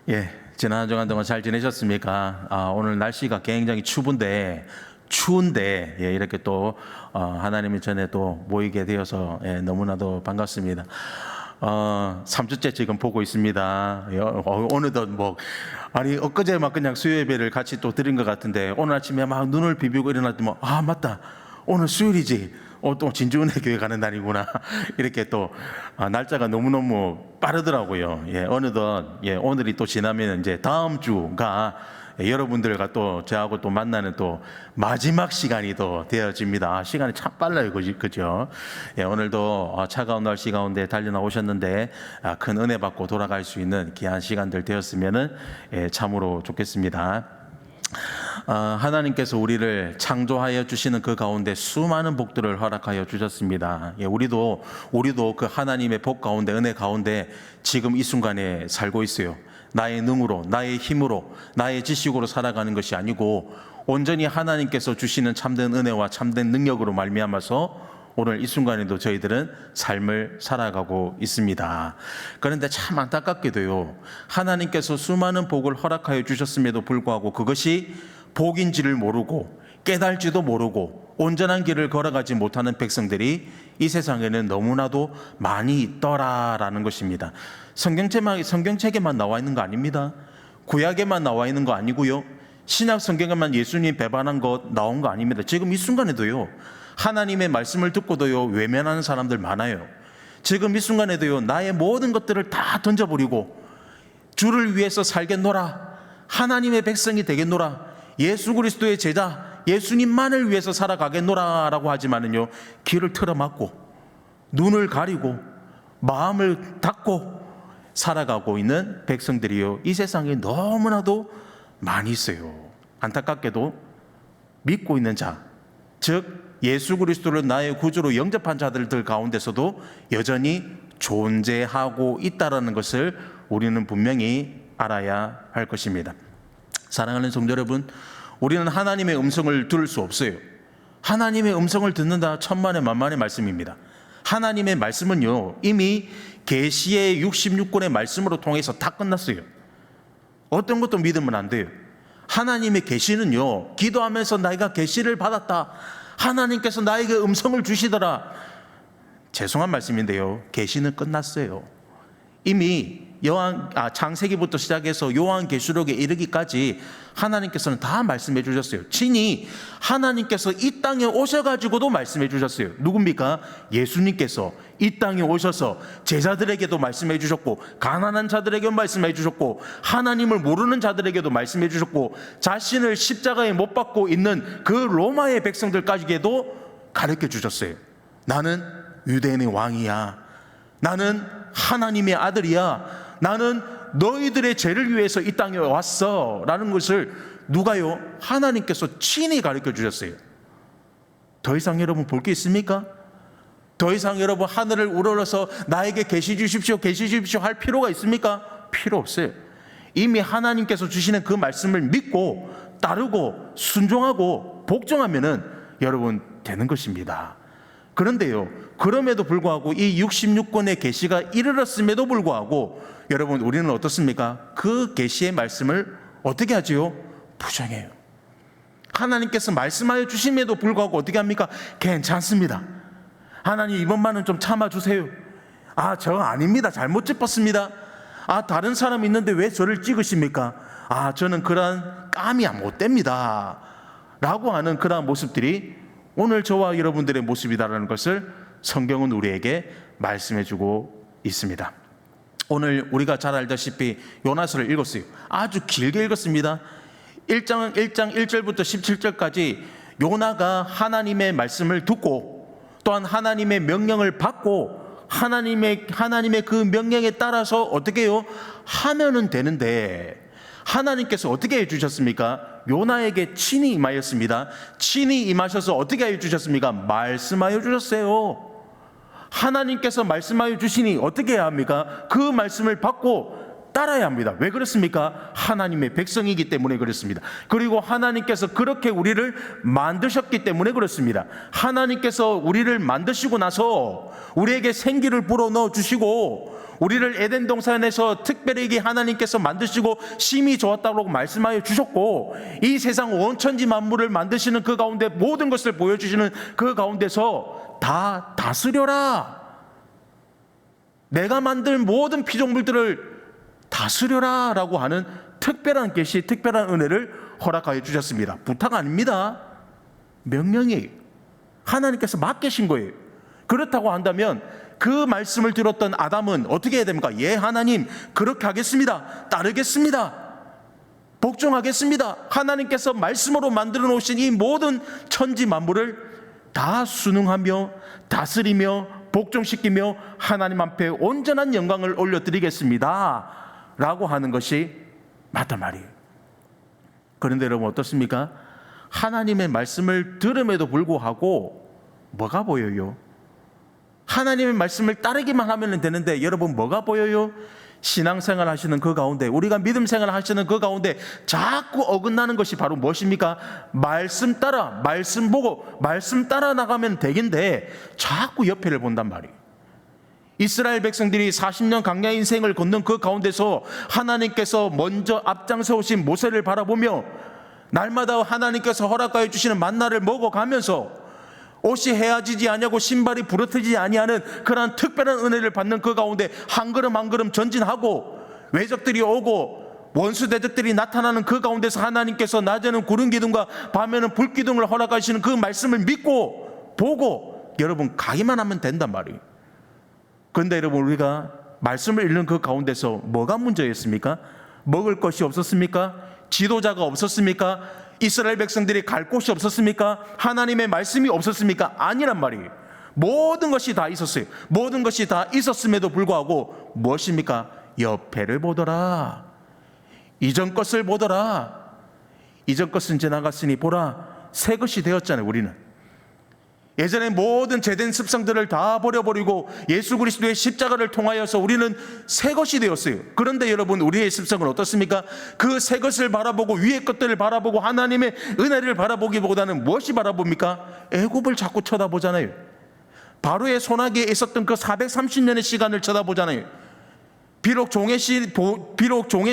예, 지난 한 주간 동안 잘 지내셨습니까? 오늘 날씨가 굉장히 추운데 예, 이렇게 또 하나님의 전에 또 모이게 되어서 너무나도 반갑습니다. 3주째 지금 보고 있습니다. 어느덧 엊그제 막 그냥 수요예배를 같이 또 드린 것 같은데 오늘 아침에 막 눈을 비비고 일어났더니 맞다, 오늘 수요일이지. 또 진주은혜 교회 가는 날이구나. 이렇게 또 날짜가 너무너무 빠르더라고요. 어느덧 오늘이 또 지나면 이제 다음 주가 여러분들과 또 저하고 또 만나는 또 마지막 시간이 또 되어집니다. 시간이 참 빨라요, 그죠? 오늘도 차가운 날씨 가운데 달려 나오셨는데 큰 은혜 받고 돌아갈 수 있는 귀한 시간들 되었으면은 참으로 좋겠습니다. 하나님께서 우리를 창조하여 주시는 그 가운데 수많은 복들을 허락하여 주셨습니다. 우리도 그 하나님의 복 가운데, 은혜 가운데 지금 이 순간에 살고 있어요. 나의 능으로, 나의 힘으로, 나의 지식으로 살아가는 것이 아니고 온전히 하나님께서 주시는 참된 은혜와 참된 능력으로 말미암아서 오늘 이 순간에도 저희들은 삶을 살아가고 있습니다. 그런데 참 안타깝게도요, 하나님께서 수많은 복을 허락하여 주셨음에도 불구하고 그것이 복인지를 모르고 깨달지도 모르고 온전한 길을 걸어가지 못하는 백성들이 이 세상에는 너무나도 많이 있더라라는 것입니다. 성경책에만 나와 있는 거 아닙니다. 구약에만 나와 있는 거 아니고요, 신약 성경에만 예수님 배반한 것 나온 거 아닙니다. 지금 이 순간에도요, 하나님의 말씀을 듣고도요 외면하는 사람들 많아요. 지금 이 순간에도요, 나의 모든 것들을 다 던져버리고 주를 위해서 살겠노라, 하나님의 백성이 되겠노라, 예수 그리스도의 제자, 예수님만을 위해서 살아가겠노라 라고 하지만은요, 귀를 틀어막고 눈을 가리고 마음을 닫고 살아가고 있는 백성들이요, 이 세상에 너무나도 많이 있어요. 안타깝게도 믿고 있는 자, 즉 예수 그리스도를 나의 구주로 영접한 자들 가운데서도 여전히 존재하고 있다는 것을 우리는 분명히 알아야 할 것입니다. 사랑하는 성도 여러분, 우리는 하나님의 음성을 들을 수 없어요. 하나님의 음성을 듣는다 천만의 만만의 말씀입니다. 하나님의 말씀은요, 이미 계시의 66권의 말씀으로 통해서 다 끝났어요. 어떤 것도 믿으면 안 돼요. 하나님의 계시는요, 기도하면서 내가 계시를 받았다, 하나님께서 나에게 음성을 주시더라, 죄송한 말씀인데요, 계시는 끝났어요. 이미 창세기부터 시작해서 요한계시록에 이르기까지 하나님께서는 다 말씀해 주셨어요. 친히 하나님께서 이 땅에 오셔가지고도 말씀해 주셨어요. 누굽니까? 예수님께서 이 땅에 오셔서 제자들에게도 말씀해 주셨고, 가난한 자들에게 말씀해 주셨고, 하나님을 모르는 자들에게도 말씀해 주셨고, 자신을 십자가에 못 박고 있는 그 로마의 백성들까지도 가르쳐 주셨어요. 나는 유대인의 왕이야, 나는 하나님의 아들이야, 나는 너희들의 죄를 위해서 이 땅에 왔어 라는 것을 누가요? 하나님께서 친히 가르쳐 주셨어요. 더 이상 여러분 볼 게 있습니까? 더 이상 여러분 하늘을 우러러서 나에게 계시 주십시오 할 필요가 있습니까? 필요 없어요. 이미 하나님께서 주시는 그 말씀을 믿고 따르고 순종하고 복종하면은 여러분 되는 것입니다. 그런데요, 그럼에도 불구하고 이 66권의 계시가 이르렀음에도 불구하고 여러분, 우리는 어떻습니까? 그 계시의 말씀을 어떻게 하지요? 부정해요. 하나님께서 말씀하여 주심에도 불구하고 어떻게 합니까? 괜찮습니다, 하나님 이번만은 좀 참아주세요. 저 아닙니다, 잘못 짚었습니다. 다른 사람 있는데 왜 저를 찍으십니까? 저는 그러한 깜이 못 됩니다 라고 하는 그러한 모습들이 오늘 저와 여러분들의 모습이다라는 것을 성경은 우리에게 말씀해주고 있습니다. 오늘 우리가 잘 알다시피 요나서를 읽었어요. 아주 길게 읽었습니다. 1장 1절부터 17절까지 요나가 하나님의 말씀을 듣고 또한 하나님의 명령을 받고 하나님의 그 명령에 따라서 어떻게 해요? 하면은 되는데 하나님께서 어떻게 해주셨습니까? 요나에게 친히 임하였습니다. 친히 임하셔서 어떻게 해주셨습니까? 말씀하여 주셨어요. 하나님께서 말씀하여 주시니 어떻게 해야 합니까? 그 말씀을 받고 따라야 합니다. 왜 그렇습니까? 하나님의 백성이기 때문에 그렇습니다. 그리고 하나님께서 그렇게 우리를 만드셨기 때문에 그렇습니다. 하나님께서 우리를 만드시고 나서 우리에게 생기를 불어넣어 주시고 우리를 에덴 동산에서 특별히 하나님께서 만드시고 심히 좋았다고 말씀하여 주셨고 이 세상 원천지 만물을 만드시는 그 가운데 모든 것을 보여주시는 그 가운데서 다 다스려라. 내가 만든 모든 피조물들을 다스려라 라고 하는 특별한 계시, 특별한 은혜를 허락하여 주셨습니다. 부탁 아닙니다. 명령이에요. 하나님께서 맡기신 거예요. 그렇다고 한다면 그 말씀을 들었던 아담은 어떻게 해야 됩니까? 예, 하나님 그렇게 하겠습니다. 따르겠습니다. 복종하겠습니다. 하나님께서 말씀으로 만들어 놓으신 이 모든 천지 만물을 다 순응하며 다스리며 복종시키며 하나님 앞에 온전한 영광을 올려드리겠습니다 라고 하는 것이 맞단 말이에요. 그런데 여러분 어떻습니까? 하나님의 말씀을 들음에도 불구하고 뭐가 보여요? 하나님의 말씀을 따르기만 하면 되는데 여러분 뭐가 보여요? 신앙생활 하시는 그 가운데 우리가 믿음생활 하시는 그 가운데 자꾸 어긋나는 것이 바로 무엇입니까? 말씀 따라 말씀 보고 말씀 따라 나가면 되긴데 자꾸 옆에를 본단 말이에요. 이스라엘 백성들이 40년 광야 인생을 걷는 그 가운데서 하나님께서 먼저 앞장서오신 모세를 바라보며 날마다 하나님께서 허락하여 주시는 만나를 먹어가면서 옷이 헤어지지 아니하고 신발이 부러뜨리지 아니하는 그러한 특별한 은혜를 받는 그 가운데 한 걸음 한 걸음 전진하고 외적들이 오고 원수 대적들이 나타나는 그 가운데서 하나님께서 낮에는 구름 기둥과 밤에는 불 기둥을 허락하시는 그 말씀을 믿고 보고 여러분 가기만 하면 된단 말이에요. 그런데 여러분 우리가 말씀을 읽는 그 가운데서 뭐가 문제였습니까? 먹을 것이 없었습니까? 지도자가 없었습니까? 이스라엘 백성들이 갈 곳이 없었습니까? 하나님의 말씀이 없었습니까? 아니란 말이에요. 모든 것이 다 있었어요. 모든 것이 다 있었음에도 불구하고 무엇입니까? 옆에를 보더라. 이전 것을 보더라. 이전 것은 지나갔으니 보라 새 것이 되었잖아요. 우리는 예전에 모든 죄된 습성들을 다 버려버리고 예수 그리스도의 십자가를 통하여서 우리는 새 것이 되었어요. 그런데 여러분 우리의 습성은 어떻습니까? 그 새 것을 바라보고 위의 것들을 바라보고 하나님의 은혜를 바라보기보다는 무엇이 바라봅니까? 애굽을 자꾸 쳐다보잖아요. 바로의 손아귀에 있었던 그 430년의 시간을 쳐다보잖아요. 비록 종의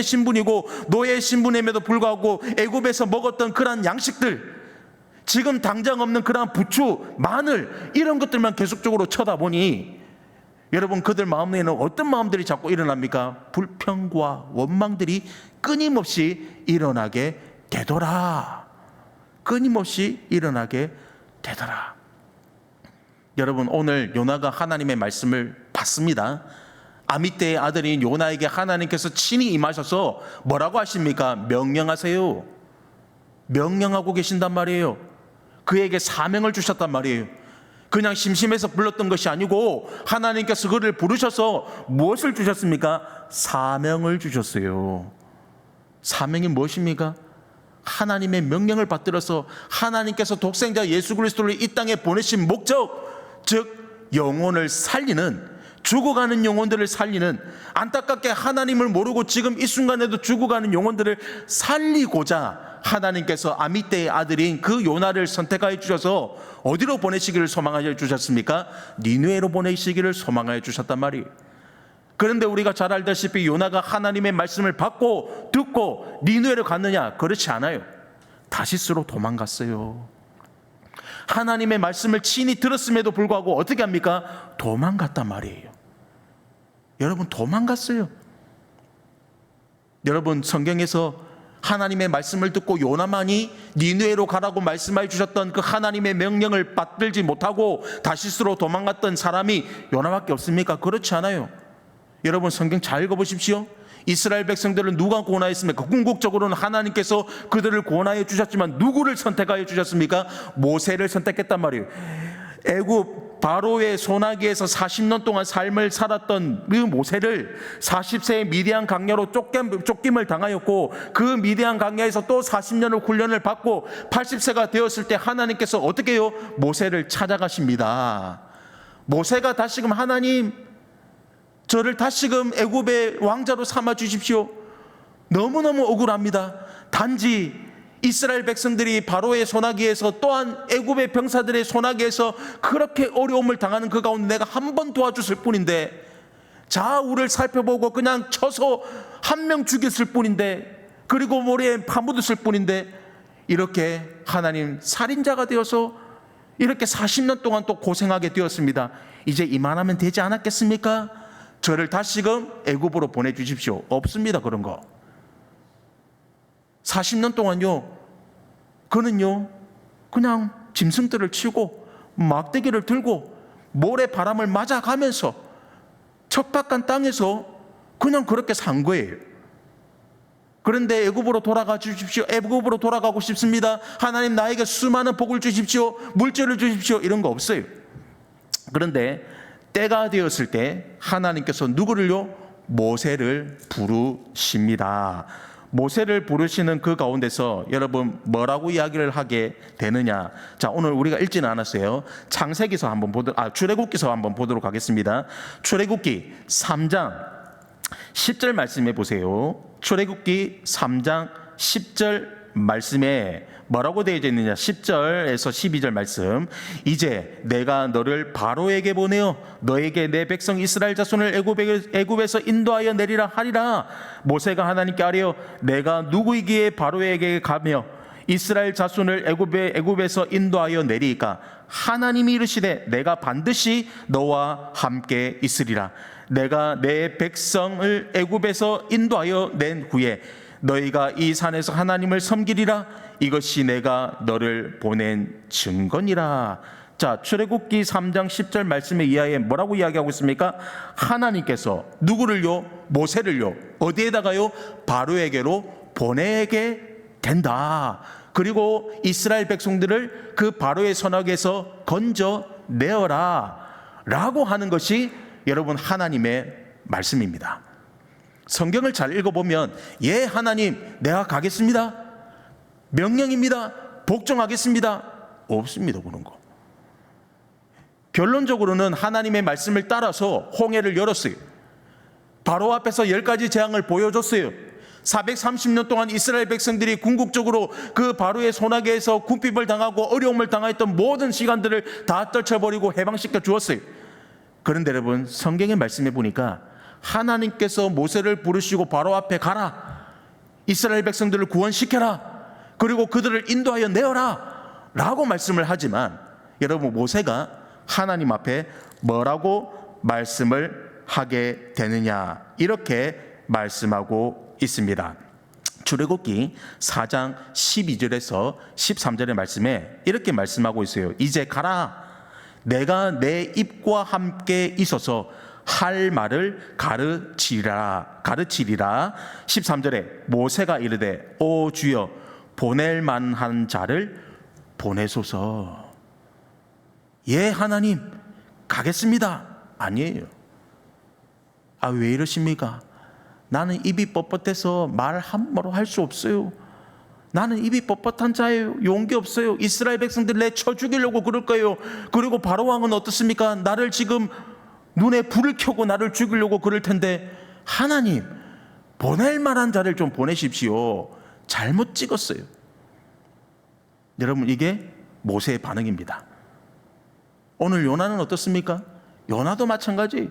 신분이고 노예의 신분임에도 불구하고 애굽에서 먹었던 그러한 양식들, 지금 당장 없는 그러한 부추, 마늘 이런 것들만 계속적으로 쳐다보니 여러분 그들 마음에는 어떤 마음들이 자꾸 일어납니까? 불평과 원망들이 끊임없이 일어나게 되더라. 끊임없이 일어나게 되더라. 여러분 오늘 요나가 하나님의 말씀을 받습니다. 아미떼의 아들인 요나에게 하나님께서 친히 임하셔서 뭐라고 하십니까? 명령하세요. 명령하고 계신단 말이에요. 그에게 사명을 주셨단 말이에요. 그냥 심심해서 불렀던 것이 아니고 하나님께서 그를 부르셔서 무엇을 주셨습니까? 사명을 주셨어요. 사명이 무엇입니까? 하나님의 명령을 받들어서 하나님께서 독생자 예수 그리스도를 이 땅에 보내신 목적, 즉 영혼을 살리는, 죽어가는 영혼들을 살리는, 안타깝게 하나님을 모르고 지금 이 순간에도 죽어가는 영혼들을 살리고자 하나님께서 아미떼의 아들인 그 요나를 선택하여 주셔서 어디로 보내시기를 소망하여 주셨습니까? 니느웨로 보내시기를 소망하여 주셨단 말이에요. 그런데 우리가 잘 알다시피 요나가 하나님의 말씀을 받고 듣고 니느웨로 갔느냐? 그렇지 않아요. 다시스로 도망갔어요. 하나님의 말씀을 친히 들었음에도 불구하고 어떻게 합니까? 도망갔단 말이에요. 여러분 도망갔어요. 여러분 성경에서 하나님의 말씀을 듣고 요나만이 니느웨로 가라고 말씀해 주셨던 그 하나님의 명령을 받들지 못하고 다시스로 도망갔던 사람이 요나밖에 없습니까? 그렇지 않아요. 여러분 성경 잘 읽어보십시오. 이스라엘 백성들을 누가 구원하였습니까? 궁극적으로는 하나님께서 그들을 구원하여 주셨지만 누구를 선택하여 주셨습니까? 모세를 선택했단 말이에요. 애굽 바로의 손아귀에서 40년 동안 삶을 살았던 그 모세를 40세의 미디안 광야로 쫓김을 당하였고 그 미디안 광야에서 또 40년을 훈련을 받고 80세가 되었을 때 하나님께서 어떻게 해요? 모세를 찾아가십니다. 모세가 다시금 하나님 저를 다시금 애굽의 왕자로 삼아 주십시오. 너무너무 억울합니다. 단지 이스라엘 백성들이 바로의 손아귀에서 또한 애굽의 병사들의 손아귀에서 그렇게 어려움을 당하는 그 가운데 내가 한 번 도와줬을 뿐인데, 좌우를 살펴보고 그냥 쳐서 한 명 죽였을 뿐인데, 그리고 모래에 파묻었을 뿐인데, 이렇게 하나님 살인자가 되어서 이렇게 40년 동안 또 고생하게 되었습니다. 이제 이만하면 되지 않았겠습니까? 저를 다시금 애굽으로 보내주십시오. 없습니다, 그런 거. 40년 동안요, 그는요 그냥 짐승들을 치고 막대기를 들고 모래 바람을 맞아가면서 척박한 땅에서 그냥 그렇게 산 거예요. 그런데 애굽으로 돌아가 주십시오. 애굽으로 돌아가고 싶습니다. 하나님 나에게 수많은 복을 주십시오. 물질을 주십시오. 이런 거 없어요. 그런데 때가 되었을 때 하나님께서 누구를요? 모세를 부르십니다. 모세를 부르시는 그 가운데서 여러분 뭐라고 이야기를 하게 되느냐? 자, 오늘 우리가 읽지는 않았어요. 창세기서 한번 출애굽기서 한번 보도록 하겠습니다. 출애굽기 3장 10절 말씀해 보세요. 출애굽기 3장 10절 말씀에 뭐라고 되어 있느냐? 10절에서 12절 말씀. 이제 내가 너를 바로에게 보내어 너에게 내 백성 이스라엘 자손을 애굽에서 인도하여 내리라 하리라. 모세가 하나님께 아뢰어 내가 누구이기에 바로에게 가며 이스라엘 자손을 애굽에서 인도하여 내리까? 하나님이 이르시되 내가 반드시 너와 함께 있으리라. 내가 내 백성을 애굽에서 인도하여 낸 후에 너희가 이 산에서 하나님을 섬기리라. 이것이 내가 너를 보낸 증거니라. 자, 출애굽기 3장 10절 말씀의 이하에 뭐라고 이야기하고 있습니까? 하나님께서 누구를요? 모세를요. 어디에다가요? 바로에게로 보내게 된다. 그리고 이스라엘 백성들을 그 바로의 손아귀에서 건져내어라 라고 하는 것이 여러분 하나님의 말씀입니다. 성경을 잘 읽어보면 예 하나님 내가 가겠습니다, 명령입니다, 복종하겠습니다, 없습니다. 그런 거. 결론적으로는 하나님의 말씀을 따라서 홍해를 열었어요. 바로 앞에서 10가지 재앙을 보여줬어요. 430년 동안 이스라엘 백성들이 궁극적으로 그 바로의 손아귀에서 궁핍을 당하고 어려움을 당했던 모든 시간들을 다 떨쳐버리고 해방시켜 주었어요. 그런데 여러분 성경의 말씀에 보니까 하나님께서 모세를 부르시고 바로 앞에 가라, 이스라엘 백성들을 구원시켜라, 그리고 그들을 인도하여 내어라 라고 말씀을 하지만 여러분 모세가 하나님 앞에 뭐라고 말씀을 하게 되느냐, 이렇게 말씀하고 있습니다. 출애굽기 4장 12절에서 13절의 말씀에 이렇게 말씀하고 있어요. 이제 가라, 내가 내 입과 함께 있어서 할 말을 가르치리라. 13절에 모세가 이르되 오 주여 보낼 만한 자를 보내소서. 예 하나님 가겠습니다. 아니에요. 아, 왜 이러십니까? 나는 입이 뻣뻣해서 말 함부로 할 수 없어요. 나는 입이 뻣뻣한 자예요. 용기 없어요. 이스라엘 백성들 내 쳐 죽이려고 그럴 거예요. 그리고 바로 왕은 어떻습니까? 나를 지금 눈에 불을 켜고 나를 죽이려고 그럴 텐데 하나님 보낼 만한 자를 좀 보내십시오. 잘못 찍었어요. 여러분 이게 모세의 반응입니다. 오늘 요나는 어떻습니까? 요나도 마찬가지.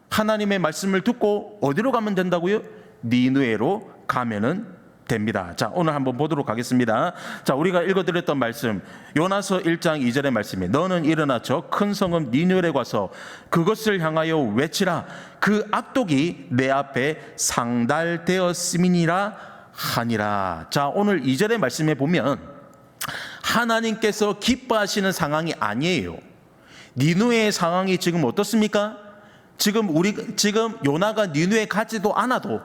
하나님의 말씀을 듣고 어디로 가면 된다고요? 니느웨로 가면은 됩니다. 자, 오늘 한번 보도록 하겠습니다. 자, 우리가 읽어드렸던 말씀 요나서 1장 2절의 말씀에 너는 일어나 저 큰 성읍 니느웨에 가서 그것을 향하여 외치라. 그 악독이 내 앞에 상달되었음이니라 하니라. 자, 오늘 2절의 말씀에 보면 하나님께서 기뻐하시는 상황이 아니에요. 니느웨의 상황이 지금 어떻습니까? 지금 요나가 니느웨에 가지도 않아도,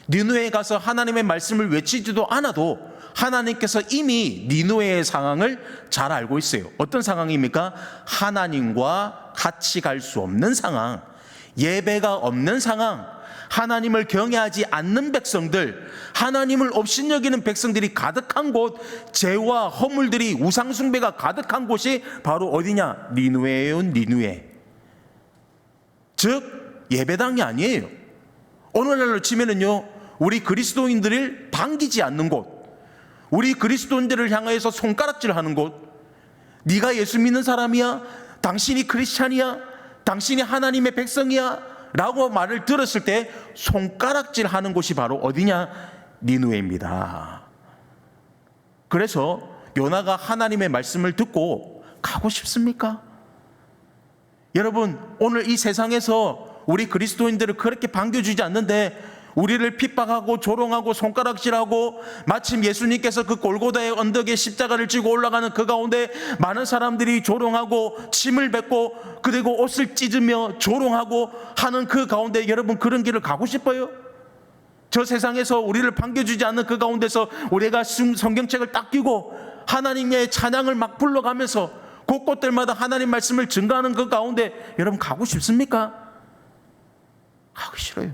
니느웨에 가서 하나님의 말씀을 외치지도 않아도 하나님께서 이미 니느웨의 상황을 잘 알고 있어요. 어떤 상황입니까? 하나님과 같이 갈 수 없는 상황, 예배가 없는 상황, 하나님을 경외하지 않는 백성들, 하나님을 업신여기는 백성들이 가득한 곳, 죄와 허물들이, 우상숭배가 가득한 곳이 바로 어디냐? 니느웨예요. 니느웨. 즉 예배당이 아니에요. 오늘날로 치면은요, 우리 그리스도인들을 반기지 않는 곳, 우리 그리스도인들을 향해서 손가락질하는 곳, 네가 예수 믿는 사람이야? 당신이 크리스찬이야? 당신이 하나님의 백성이야? 라고 말을 들었을 때 손가락질하는 곳이 바로 어디냐? 니느웨입니다. 그래서 요나가 하나님의 말씀을 듣고 가고 싶습니까? 여러분, 오늘 이 세상에서 우리 그리스도인들을 그렇게 반겨주지 않는데 우리를 핍박하고 조롱하고 손가락질하고, 마침 예수님께서 그 골고다의 언덕에 십자가를 지고 올라가는 그 가운데 많은 사람들이 조롱하고 침을 뱉고 그리고 옷을 찢으며 조롱하고 하는 그 가운데 여러분, 그런 길을 가고 싶어요? 저 세상에서 우리를 반겨주지 않는 그 가운데서 우리가 성경책을 딱 끼고 하나님의 찬양을 막 불러가면서 곳곳들마다 하나님 말씀을 증거하는 그 가운데 여러분 가고 싶습니까? 가기 싫어요.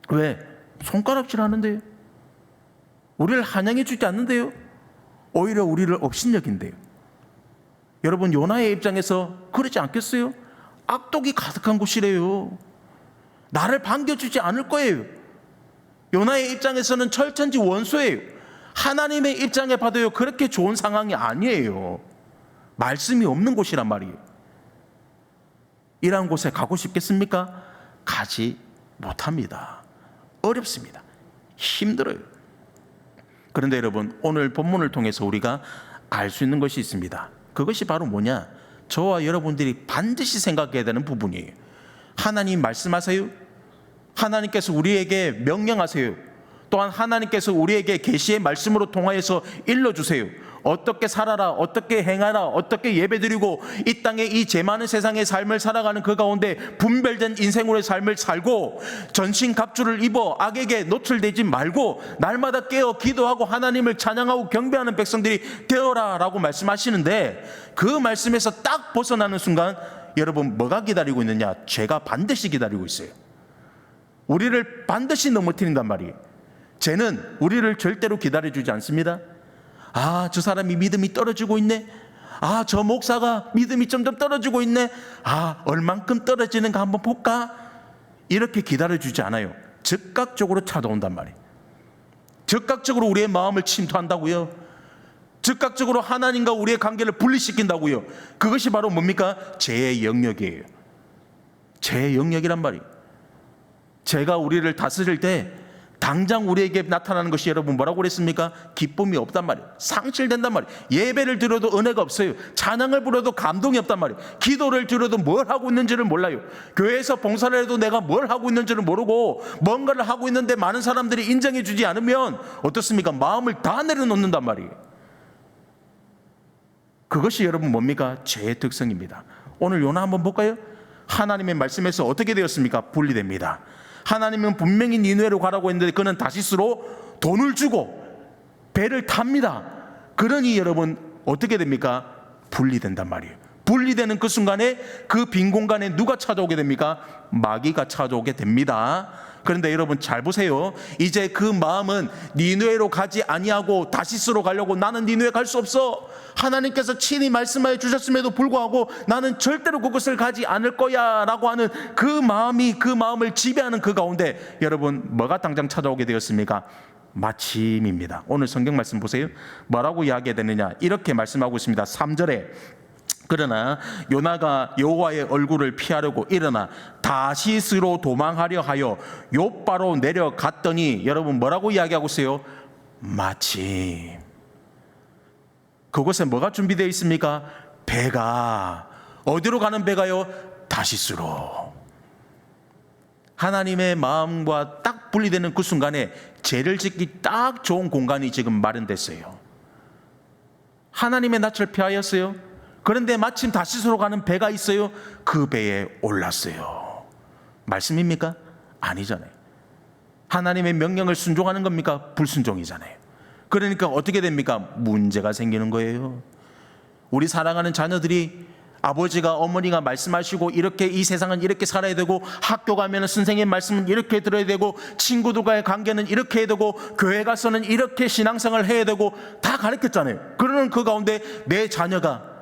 왜? 손가락질 하는데요. 우리를 환영해 주지 않는데요. 오히려 우리를 업신여긴대요. 여러분, 요나의 입장에서 그러지 않겠어요? 악독이 가득한 곳이래요. 나를 반겨주지 않을 거예요. 요나의 입장에서는 철천지 원수예요. 하나님의 입장에 봐도요, 그렇게 좋은 상황이 아니에요. 말씀이 없는 곳이란 말이에요. 이러한 곳에 가고 싶겠습니까? 가지 못합니다. 어렵습니다. 힘들어요. 그런데 여러분, 오늘 본문을 통해서 우리가 알 수 있는 것이 있습니다. 그것이 바로 뭐냐? 저와 여러분들이 반드시 생각해야 되는 부분이에요. 하나님 말씀하세요. 하나님께서 우리에게 명령하세요. 또한 하나님께서 우리에게 계시의 말씀으로 통하여서 일러주세요. 어떻게 살아라, 어떻게 행하라, 어떻게 예배드리고 이 땅에 이 죄 많은 세상의 삶을 살아가는 그 가운데 분별된 인생으로의 삶을 살고 전신갑주를 입어 악에게 노출되지 말고 날마다 깨어 기도하고 하나님을 찬양하고 경배하는 백성들이 되어라 라고 말씀하시는데, 그 말씀에서 딱 벗어나는 순간 여러분, 뭐가 기다리고 있느냐? 죄가 반드시 기다리고 있어요. 우리를 반드시 넘어뜨린단 말이에요. 죄는 우리를 절대로 기다려주지 않습니다. 아, 저 사람이 믿음이 떨어지고 있네. 아, 저 목사가 믿음이 점점 떨어지고 있네. 아, 얼만큼 떨어지는가 한번 볼까? 이렇게 기다려주지 않아요. 즉각적으로 찾아온단 말이에요. 즉각적으로 우리의 마음을 침투한다고요. 즉각적으로 하나님과 우리의 관계를 분리시킨다고요. 그것이 바로 뭡니까? 죄의 영역이에요. 죄의 영역이란 말이에요. 죄가 우리를 다스릴 때 당장 우리에게 나타나는 것이 여러분 뭐라고 그랬습니까? 기쁨이 없단 말이에요. 상실된단 말이에요. 예배를 드려도 은혜가 없어요. 찬양을 부려도 감동이 없단 말이에요. 기도를 드려도 뭘 하고 있는지를 몰라요. 교회에서 봉사를 해도 내가 뭘 하고 있는지를 모르고 뭔가를 하고 있는데 많은 사람들이 인정해 주지 않으면 어떻습니까? 마음을 다 내려놓는단 말이에요. 그것이 여러분 뭡니까? 죄의 특성입니다. 오늘 요나 한번 볼까요? 하나님의 말씀에서 어떻게 되었습니까? 분리됩니다. 하나님은 분명히 니느웨로 가라고 했는데 그는 다시스로 돈을 주고 배를 탑니다. 그러니 여러분 어떻게 됩니까? 분리된단 말이에요. 분리되는 그 순간에 그 빈 공간에 누가 찾아오게 됩니까? 마귀가 찾아오게 됩니다. 그런데 여러분 잘 보세요. 이제 그 마음은 니느웨로 가지 아니하고 다시스로 가려고, 나는 니느웨 갈 수 없어. 하나님께서 친히 말씀하여 주셨음에도 불구하고 나는 절대로 그것을 가지 않을 거야 라고 하는 그 마음이, 그 마음을 지배하는 그 가운데 여러분 뭐가 당장 찾아오게 되었습니까? 마침입니다. 오늘 성경 말씀 보세요. 뭐라고 이야기해야 되느냐? 이렇게 말씀하고 있습니다. 3절에 그러나 요나가 여호와의 얼굴을 피하려고 일어나 다시스로 도망하려 하여 욥바로 내려갔더니 여러분 뭐라고 이야기하고 있어요? 마침. 그곳에 뭐가 준비되어 있습니까? 배가. 어디로 가는 배가요? 다시스로. 하나님의 마음과 딱 분리되는 그 순간에 죄를 짓기 딱 좋은 공간이 지금 마련됐어요. 하나님의 낯을 피하였어요. 그런데 마침 다시스로 가는 배가 있어요. 그 배에 올랐어요. 말씀입니까? 아니잖아요. 하나님의 명령을 순종하는 겁니까? 불순종이잖아요. 그러니까 어떻게 됩니까? 문제가 생기는 거예요. 우리 사랑하는 자녀들이 아버지가 어머니가 말씀하시고 이렇게 이 세상은 이렇게 살아야 되고, 학교 가면 선생님 말씀은 이렇게 들어야 되고, 친구들과의 관계는 이렇게 해야 되고, 교회 가서는 이렇게 신앙생활을 해야 되고 다 가르쳤잖아요. 그러는 그 가운데 내 자녀가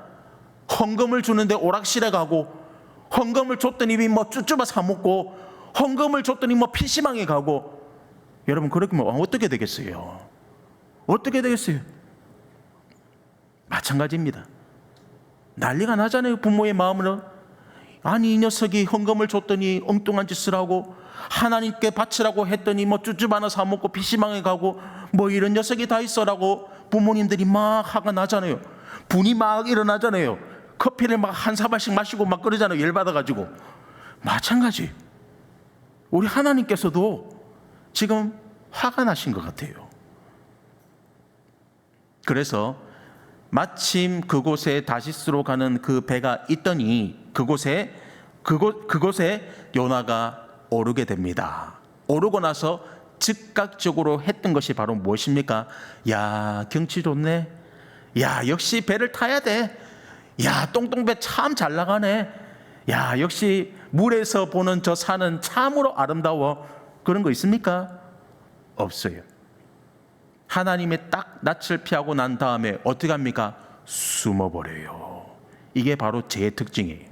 헌금을 주는데 오락실에 가고 헌금을 줬더니 뭐 쭈쭈바 사 먹고, 헌금을 줬더니 뭐 PC방에 가고. 여러분, 그렇게 뭐 어떻게 되겠어요? 어떻게 되겠어요? 마찬가지입니다. 난리가 나잖아요, 부모의 마음으로. 아니, 이 녀석이 헌금을 줬더니 엉뚱한 짓을 하고, 하나님께 바치라고 했더니 뭐 쭈쭈바 하나 사 먹고 PC방에 가고, 뭐 이런 녀석이 다 있어라고 부모님들이 막 화가 나잖아요. 분이 막 일어나잖아요. 커피를 막 한 사발씩 마시고 막 그러잖아요, 열받아가지고. 마찬가지, 우리 하나님께서도 지금 화가 나신 것 같아요. 그래서 마침 그곳에 다시스로 가는 그 배가 있더니 그곳에 요나가 오르게 됩니다. 오르고 나서 즉각적으로 했던 것이 바로 무엇입니까? 야, 경치 좋네. 야, 역시 배를 타야 돼. 야, 똥똥배 참 잘 나가네. 야, 역시 물에서 보는 저 산은 참으로 아름다워. 그런 거 있습니까? 없어요. 하나님의 딱 낯을 피하고 난 다음에 어떻게 합니까? 숨어버려요. 이게 바로 죄의 특징이에요.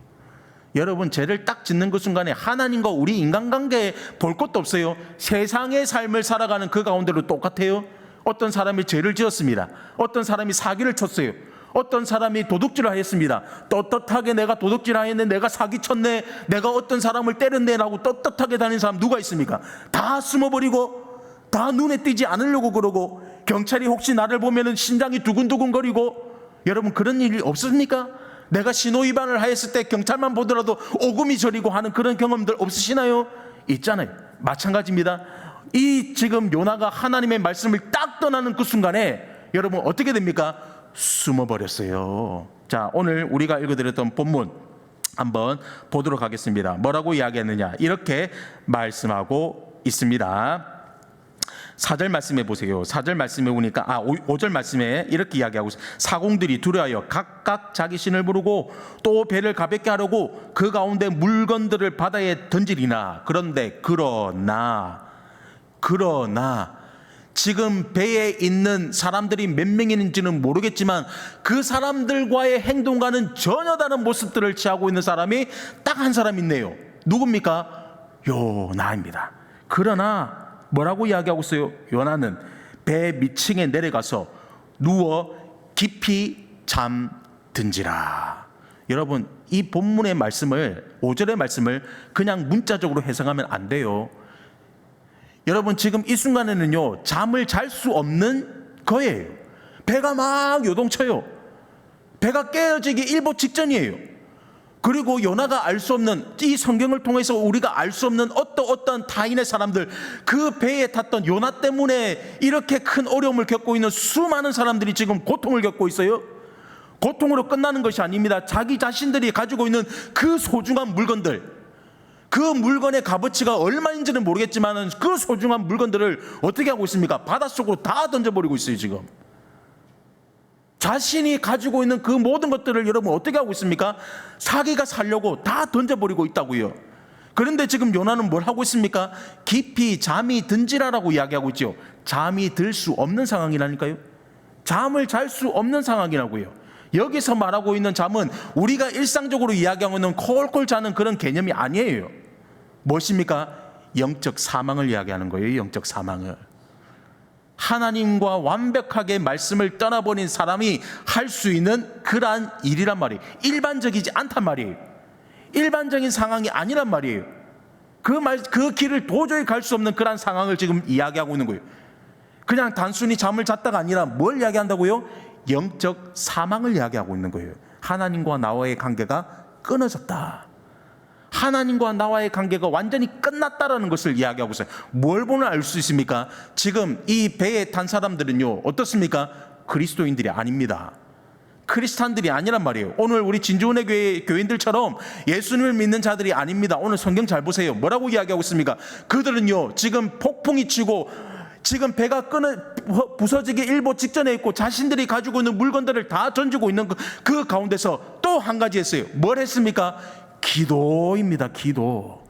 여러분, 죄를 딱 짓는 그 순간에 하나님과 우리 인간관계에 볼 것도 없어요. 세상의 삶을 살아가는 그 가운데로 똑같아요. 어떤 사람이 죄를 지었습니다. 어떤 사람이 사기를 쳤어요. 어떤 사람이 도둑질을 하였습니다. 떳떳하게 내가 도둑질을 하였네, 내가 사기쳤네, 내가 어떤 사람을 때렸네 라고 떳떳하게 다니는 사람 누가 있습니까? 다 숨어버리고, 다 눈에 띄지 않으려고 그러고, 경찰이 혹시 나를 보면 심장이 두근두근거리고. 여러분, 그런 일이 없습니까? 내가 신호위반을 하였을 때 경찰만 보더라도 오금이 저리고 하는 그런 경험들 없으시나요? 있잖아요. 마찬가지입니다. 이 지금 요나가 하나님의 말씀을 딱 떠나는 그 순간에 여러분 어떻게 됩니까? 숨어버렸어요. 자, 오늘 우리가 읽어드렸던 본문 한번 보도록 하겠습니다. 뭐라고 이야기했느냐, 이렇게 말씀하고 있습니다. 4절 말씀해 보세요. 4절 말씀해 보니까 5절 말씀에 이렇게 이야기하고 있어요. 사공들이 두려워하여 각각 자기 신을 부르고 또 배를 가볍게 하려고 그 가운데 물건들을 바다에 던지리나. 그런데 그러나 지금 배에 있는 사람들이 몇 명인지는 모르겠지만 그 사람들과의 행동과는 전혀 다른 모습들을 취하고 있는 사람이 딱 한 사람 있네요. 누굽니까? 요나입니다. 그러나 뭐라고 이야기하고 있어요? 요나는 배 밑층에 내려가서 누워 깊이 잠든지라. 여러분, 이 본문의 말씀을, 5절의 말씀을 그냥 문자적으로 해석하면 안 돼요. 여러분, 지금 이 순간에는요, 잠을 잘 수 없는 거예요. 배가 막 요동쳐요. 배가 깨어지기 일보 직전이에요. 그리고 요나가 알 수 없는, 이 성경을 통해서 우리가 알 수 없는 어떤 타인의 사람들, 그 배에 탔던 요나 때문에 이렇게 큰 어려움을 겪고 있는 수많은 사람들이 지금 고통을 겪고 있어요. 고통으로 끝나는 것이 아닙니다. 자기 자신들이 가지고 있는 그 소중한 물건들, 그 물건의 값어치가 얼마인지는 모르겠지만 그 소중한 물건들을 어떻게 하고 있습니까? 바닷속으로 다 던져버리고 있어요. 지금 자신이 가지고 있는 그 모든 것들을 여러분 어떻게 하고 있습니까? 사기가 살려고 다 던져버리고 있다고요. 그런데 지금 요나는 뭘 하고 있습니까? 깊이 잠이 든지라라고 이야기하고 있죠. 잠이 들 수 없는 상황이라니까요. 잠을 잘 수 없는 상황이라고요. 여기서 말하고 있는 잠은 우리가 일상적으로 이야기하고 있는 콜콜 자는 그런 개념이 아니에요. 무엇입니까? 영적 사망을 이야기하는 거예요. 영적 사망을. 하나님과 완벽하게 말씀을 떠나버린 사람이 할 수 있는 그러한 일이란 말이에요. 일반적이지 않단 말이에요. 일반적인 상황이 아니란 말이에요. 그 길을 도저히 갈 수 없는 그러한 상황을 지금 이야기하고 있는 거예요. 그냥 단순히 잠을 잤다가 아니라 뭘 이야기한다고요? 영적 사망을 이야기하고 있는 거예요. 하나님과 나와의 관계가 끊어졌다. 하나님과 나와의 관계가 완전히 끝났다라는 것을 이야기하고 있어요. 뭘 보면 알 수 있습니까? 지금 이 배에 탄 사람들은요, 어떻습니까? 그리스도인들이 아닙니다. 크리스찬들이 아니란 말이에요. 오늘 우리 진주은혜 교회 교인들처럼 예수님을 믿는 자들이 아닙니다. 오늘 성경 잘 보세요. 뭐라고 이야기하고 있습니까? 그들은요, 지금 폭풍이 치고 지금 배가 부서지기 일보 직전에 있고 자신들이 가지고 있는 물건들을 다 던지고 있는 그 가운데서 또 한 가지 했어요. 뭘 했습니까? 기도입니다. 기도.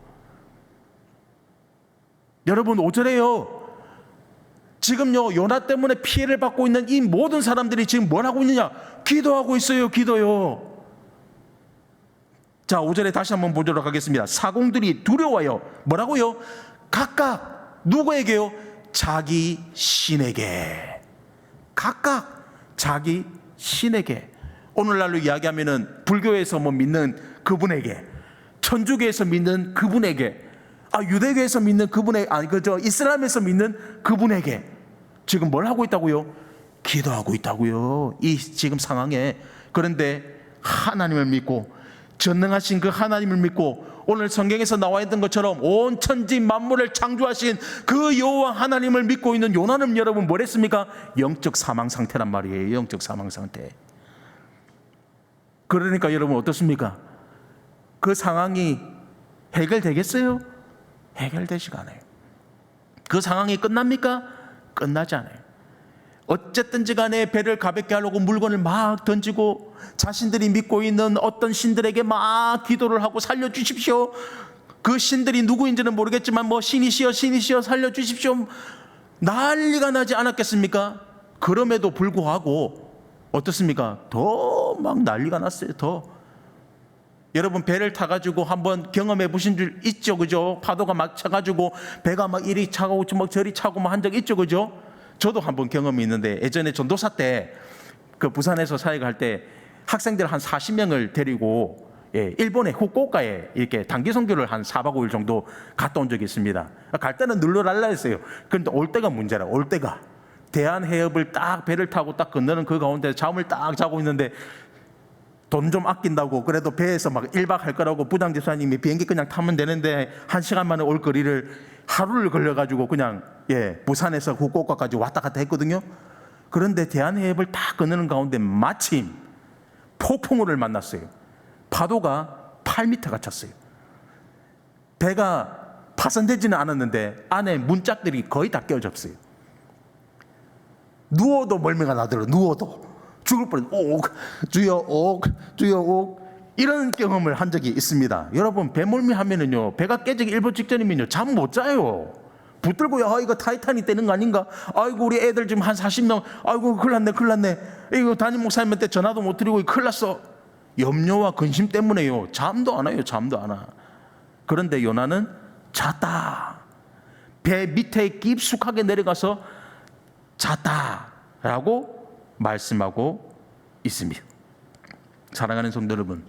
여러분, 5절에요. 지금요, 요나 때문에 피해를 받고 있는 이 모든 사람들이 지금 뭘 하고 있느냐? 기도하고 있어요. 기도요. 자, 5절에 다시 한번 보도록 하겠습니다. 사공들이 두려워요. 뭐라고요? 각각 누구에게요? 자기 신에게. 각각 자기 신에게. 오늘날로 이야기하면은 불교에서 뭐 믿는 그분에게, 천주교에서 믿는 그분에게, 유대교에서 믿는 그분에게, 이슬람에서 믿는 그분에게 지금 뭘 하고 있다고요? 기도하고 있다고요. 이 지금 상황에. 그런데 하나님을 믿고, 전능하신 그 하나님을 믿고, 오늘 성경에서 나와 있던 것처럼 온 천지 만물을 창조하신 그 여호와 하나님을 믿고 있는 요나는 여러분 뭘 했습니까? 영적 사망 상태란 말이에요. 영적 사망 상태. 그러니까 여러분 어떻습니까? 그 상황이 해결되겠어요? 해결되지가 않아요. 그 상황이 끝납니까? 끝나지 않아요. 어쨌든지 간에 배를 가볍게 하려고 물건을 막 던지고 자신들이 믿고 있는 어떤 신들에게 막 기도를 하고 살려주십시오. 그 신들이 누구인지는 모르겠지만 뭐 신이시여 신이시여 살려주십시오. 난리가 나지 않았겠습니까? 그럼에도 불구하고 어떻습니까? 더 막 난리가 났어요. 더. 여러분 배를 타가지고 한번 경험해 보신 줄 있죠, 그죠? 파도가 막 차가지고 배가 막 이리 차고 막 저리 차고 막 한 적 있죠, 그죠? 저도 한번 경험이 있는데, 예전에 전도사 때 그 부산에서 사역할 때 학생들 한 40명을 데리고 일본의 후쿠오카에 이렇게 단기 선교를 한 4박 5일 정도 갔다 온 적이 있습니다. 갈 때는 눌러달라 했어요. 그런데 올 때가 문제라. 올 때가 대한해협을 딱 배를 타고 딱 건너는 그 가운데 잠을 딱 자고 있는데, 돈 좀 아낀다고 그래도 배에서 막 1박 할 거라고 부장집사님이 비행기 그냥 타면 되는데 1시간 만에 올 거리를 하루를 걸려가지고 그냥 부산에서 후쿠오카까지 왔다 갔다 했거든요. 그런데 대한해협을 딱 건너는 가운데 마침 폭풍우를 만났어요. 파도가 8m가 쳤어요. 배가 파손되지는 않았는데 안에 문짝들이 거의 다 깨어졌어요. 누워도 멀미가 나더라고요. 누워도 죽을 뻔했어요. 주여 주여 이런 경험을 한 적이 있습니다. 여러분 배멀미 하면은요, 배가 깨지기 일보 직전이면요 잠 못 자요. 붙들고요, 이거 타이탄이 떼는 거 아닌가? 아이고 우리 애들 지금 한 40명, 아이고 큰일 났네. 이거 담임 목사님한테 전화도 못 드리고 큰일 났어. 염려와 근심 때문에요 잠도 안 와요. 잠도 안 와. 그런데 요나는 잤다. 배 밑에 깊숙하게 내려가서 잤다라고 말씀하고 있습니다. 사랑하는 성도 여러분,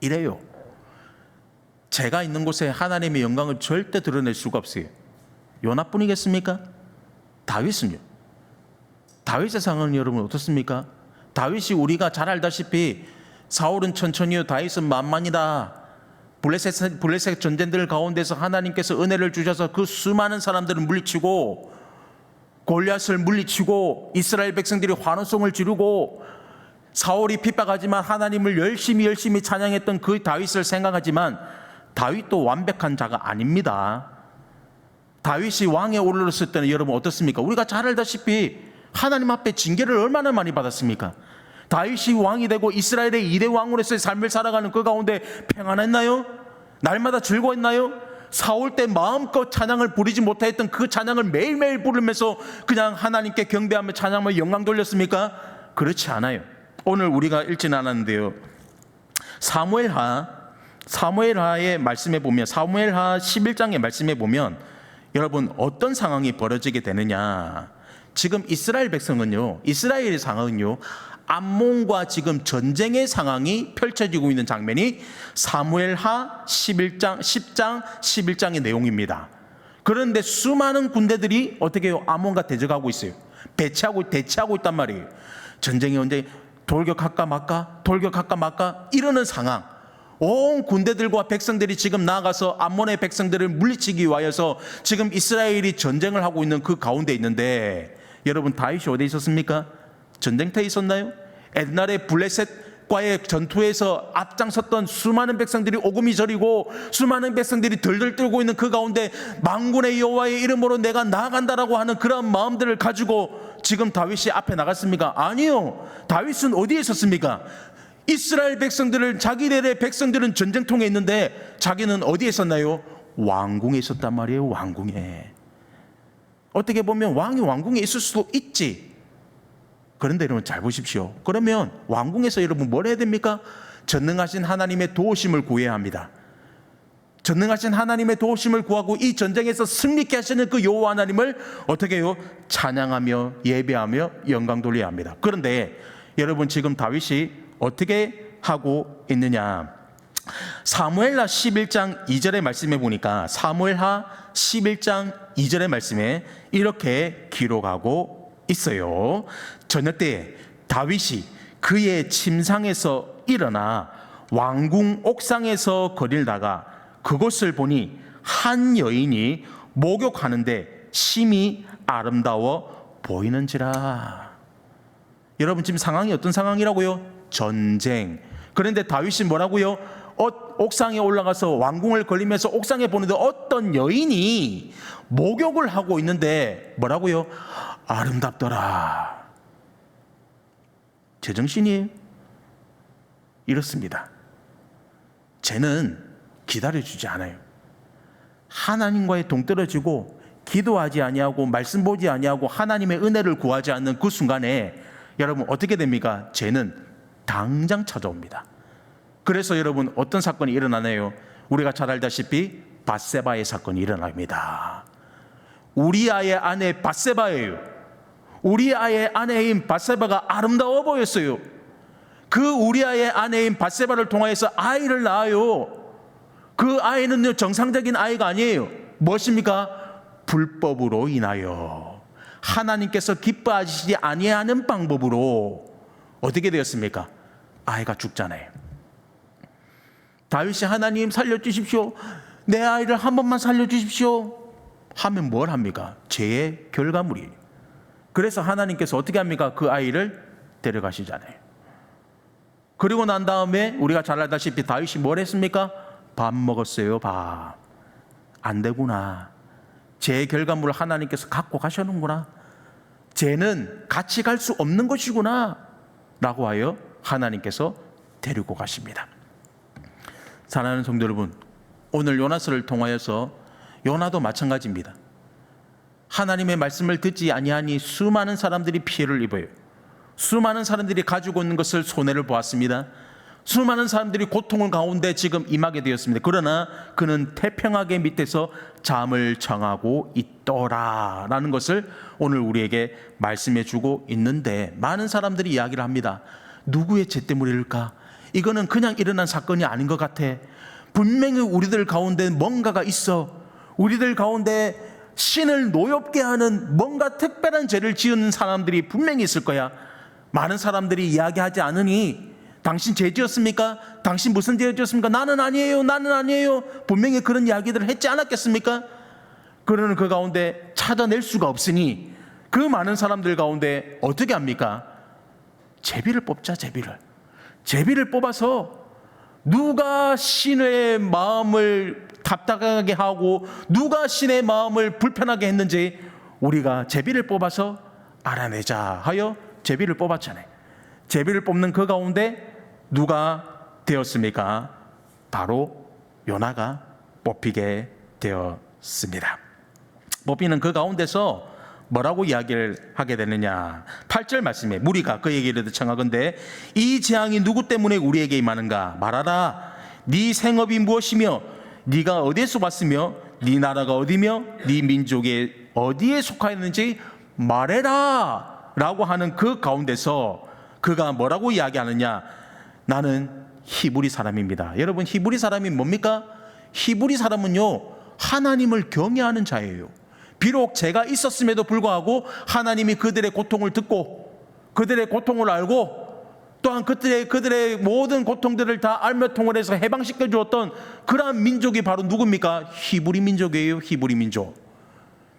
이래요. 제가 있는 곳에 하나님의 영광을 절대 드러낼 수가 없어요. 요나뿐이겠습니까? 다윗은요. 다윗의 상황은 여러분 어떻습니까? 다윗이 우리가 잘 알다시피 사울은 천천히요 다윗은 만만이다. 블레셋 전쟁들 가운데서 하나님께서 은혜를 주셔서 그 수많은 사람들을 물리치고 골리앗을 물리치고 이스라엘 백성들이 환호성을 지르고 사울이 핍박하지만 하나님을 열심히 찬양했던 그 다윗을 생각하지만 다윗도 완벽한 자가 아닙니다. 다윗이 왕에 오르렀을 때는 여러분 어떻습니까? 우리가 잘 알다시피 하나님 앞에 징계를 얼마나 많이 받았습니까? 다윗이 왕이 되고 이스라엘의 2대 왕으로서의 삶을 살아가는 그 가운데 평안했나요? 날마다 즐거웠나요? 사울 때 마음껏 찬양을 부리지 못했던 그 찬양을 매일매일 부르면서 그냥 하나님께 경배하며 찬양하며 영광 돌렸습니까? 그렇지 않아요. 오늘 우리가 읽지는 않았는데요, 사무엘하의 말씀에 보면, 사무엘하 11장의 말씀에 보면 여러분 어떤 상황이 벌어지게 되느냐. 지금 이스라엘 백성은요, 이스라엘의 상황은요, 암몬과 지금 전쟁의 상황이 펼쳐지고 있는 장면이 사무엘하 10장 11장의 내용입니다. 그런데 수많은 군대들이 어떻게 해요? 암몬과 대적하고 있어요. 대치하고 있단 말이에요. 전쟁이 언제 돌격할까 말까 이러는 상황. 온 군대들과 백성들이 지금 나아가서 암몬의 백성들을 물리치기 위하여서 지금 이스라엘이 전쟁을 하고 있는 그 가운데 있는데, 여러분 다윗이 어디에 있었습니까? 전쟁터에 있었나요? 옛날에 블레셋과의 전투에서 앞장섰던 수많은 백성들이 오금이 저리고 수많은 백성들이 덜덜 떨고 있는 그 가운데 만군의 여호와의 이름으로 내가 나아간다라고 하는 그런 마음들을 가지고 지금 다윗이 앞에 나갔습니까? 아니요. 다윗은 어디에 있었습니까? 이스라엘 백성들을, 자기들의 백성들은 전쟁통에 있는데 자기는 어디에 있었나요? 왕궁에 있었단 말이에요. 왕궁에. 어떻게 보면 왕이 왕궁에 있을 수도 있지. 그런데 여러분 잘 보십시오. 그러면 왕궁에서 여러분 뭘 해야 됩니까? 전능하신 하나님의 도우심을 구해야 합니다. 전능하신 하나님의 도우심을 구하고 이 전쟁에서 승리케 하시는 그 여호와 하나님을 어떻게 해요? 찬양하며 예배하며 영광 돌려야 합니다. 그런데 여러분, 지금 다윗이 어떻게 하고 있느냐? 사무엘하 11장 2절의 말씀에 보니까, 사무엘하 11장 2절의 말씀에 이렇게 기록하고 있어요. 저녁 때에 다윗이 그의 침상에서 일어나 왕궁 옥상에서 거닐다가 그곳을 보니 한 여인이 목욕하는데 심히 아름다워 보이는지라. 여러분, 지금 상황이 어떤 상황이라고요? 전쟁. 그런데 다윗이 뭐라고요? 옥상에 올라가서 왕궁을 걸리면서 옥상에 보는데 어떤 여인이 목욕을 하고 있는데 뭐라고요? 아름답더라. 제정신이에요? 이렇습니다. 쟤는 기다려주지 않아요. 하나님과의 동떨어지고 기도하지 아니하고 말씀 보지 아니하고 하나님의 은혜를 구하지 않는 그 순간에 여러분 어떻게 됩니까? 쟤는 당장 찾아옵니다. 그래서 여러분 어떤 사건이 일어나나요? 우리가 잘 알다시피 밧세바의 사건이 일어납니다. 우리아의 아내 밧세바예요. 우리아의 아내인 밧세바가 아름다워 보였어요. 그 우리아의 아내인 밧세바를 통하여서 아이를 낳아요. 그 아이는요, 정상적인 아이가 아니에요. 무엇입니까? 불법으로 인하여 하나님께서 기뻐하시지 아니하는 방법으로 어떻게 되었습니까? 아이가 죽잖아요. 다윗이 하나님 살려주십시오, 내 아이를 한 번만 살려주십시오 하면 뭘 합니까? 죄의 결과물이에요. 그래서 하나님께서 어떻게 합니까? 그 아이를 데려가시잖아요. 그리고 난 다음에 우리가 잘 알다시피 다윗이 뭘 했습니까? 밥 먹었어요. 밥. 안 되구나. 죄의 결과물을 하나님께서 갖고 가셨는구나. 죄는 같이 갈 수 없는 것이구나 라고 하여 하나님께서 데리고 가십니다. 사랑하는 성도 여러분, 오늘 요나서를 통하여서 요나도 마찬가지입니다. 하나님의 말씀을 듣지 아니하니 수많은 사람들이 피해를 입어요. 수많은 사람들이 가지고 있는 것을 손해를 보았습니다. 수많은 사람들이 고통을 가운데 지금 임하게 되었습니다. 그러나 그는 태평하게 밑에서 잠을 청하고 있더라라는 것을 오늘 우리에게 말씀해 주고 있는데, 많은 사람들이 이야기를 합니다. 누구의 죄 때문일까? 이거는 그냥 일어난 사건이 아닌 것 같아. 분명히 우리들 가운데 뭔가가 있어. 우리들 가운데 신을 노엽게 하는 뭔가 특별한 죄를 지은 사람들이 분명히 있을 거야. 많은 사람들이 이야기하지 않으니 당신 죄 지었습니까? 당신 무슨 죄 지었습니까? 나는 아니에요. 나는 아니에요. 분명히 그런 이야기들을 했지 않았겠습니까? 그러는 그 가운데 찾아낼 수가 없으니 그 많은 사람들 가운데 어떻게 합니까? 제비를 뽑자. 제비를 뽑아서 누가 신의 마음을 답답하게 하고 누가 신의 마음을 불편하게 했는지 우리가 제비를 뽑아서 알아내자 하여 제비를 뽑았잖아요. 제비를 뽑는 그 가운데 누가 되었습니까? 바로 요나가 뽑히게 되었습니다. 뽑히는 그 가운데서 뭐라고 이야기를 하게 되느냐? 8절 말씀에 무리가 그에게 이르되 청하건대 이 재앙이 누구 때문에 우리에게 임하는가? 말하라. 네 생업이 무엇이며 네가 어디에서 왔으며 네 나라가 어디며 네 민족이 어디에 속하였는지 말해라 라고 하는 그 가운데서 그가 뭐라고 이야기하느냐? 나는 히브리 사람입니다. 여러분, 히브리 사람이 뭡니까? 히브리 사람은요, 하나님을 경외하는 자예요. 비록 죄가 있었음에도 불구하고 하나님이 그들의 고통을 듣고 그들의 고통을 알고 또한 그들의 모든 고통들을 다 알며 통을해서 해방시켜 주었던 그러한 민족이 바로 누굽니까? 히브리 민족이에요. 히브리 민족.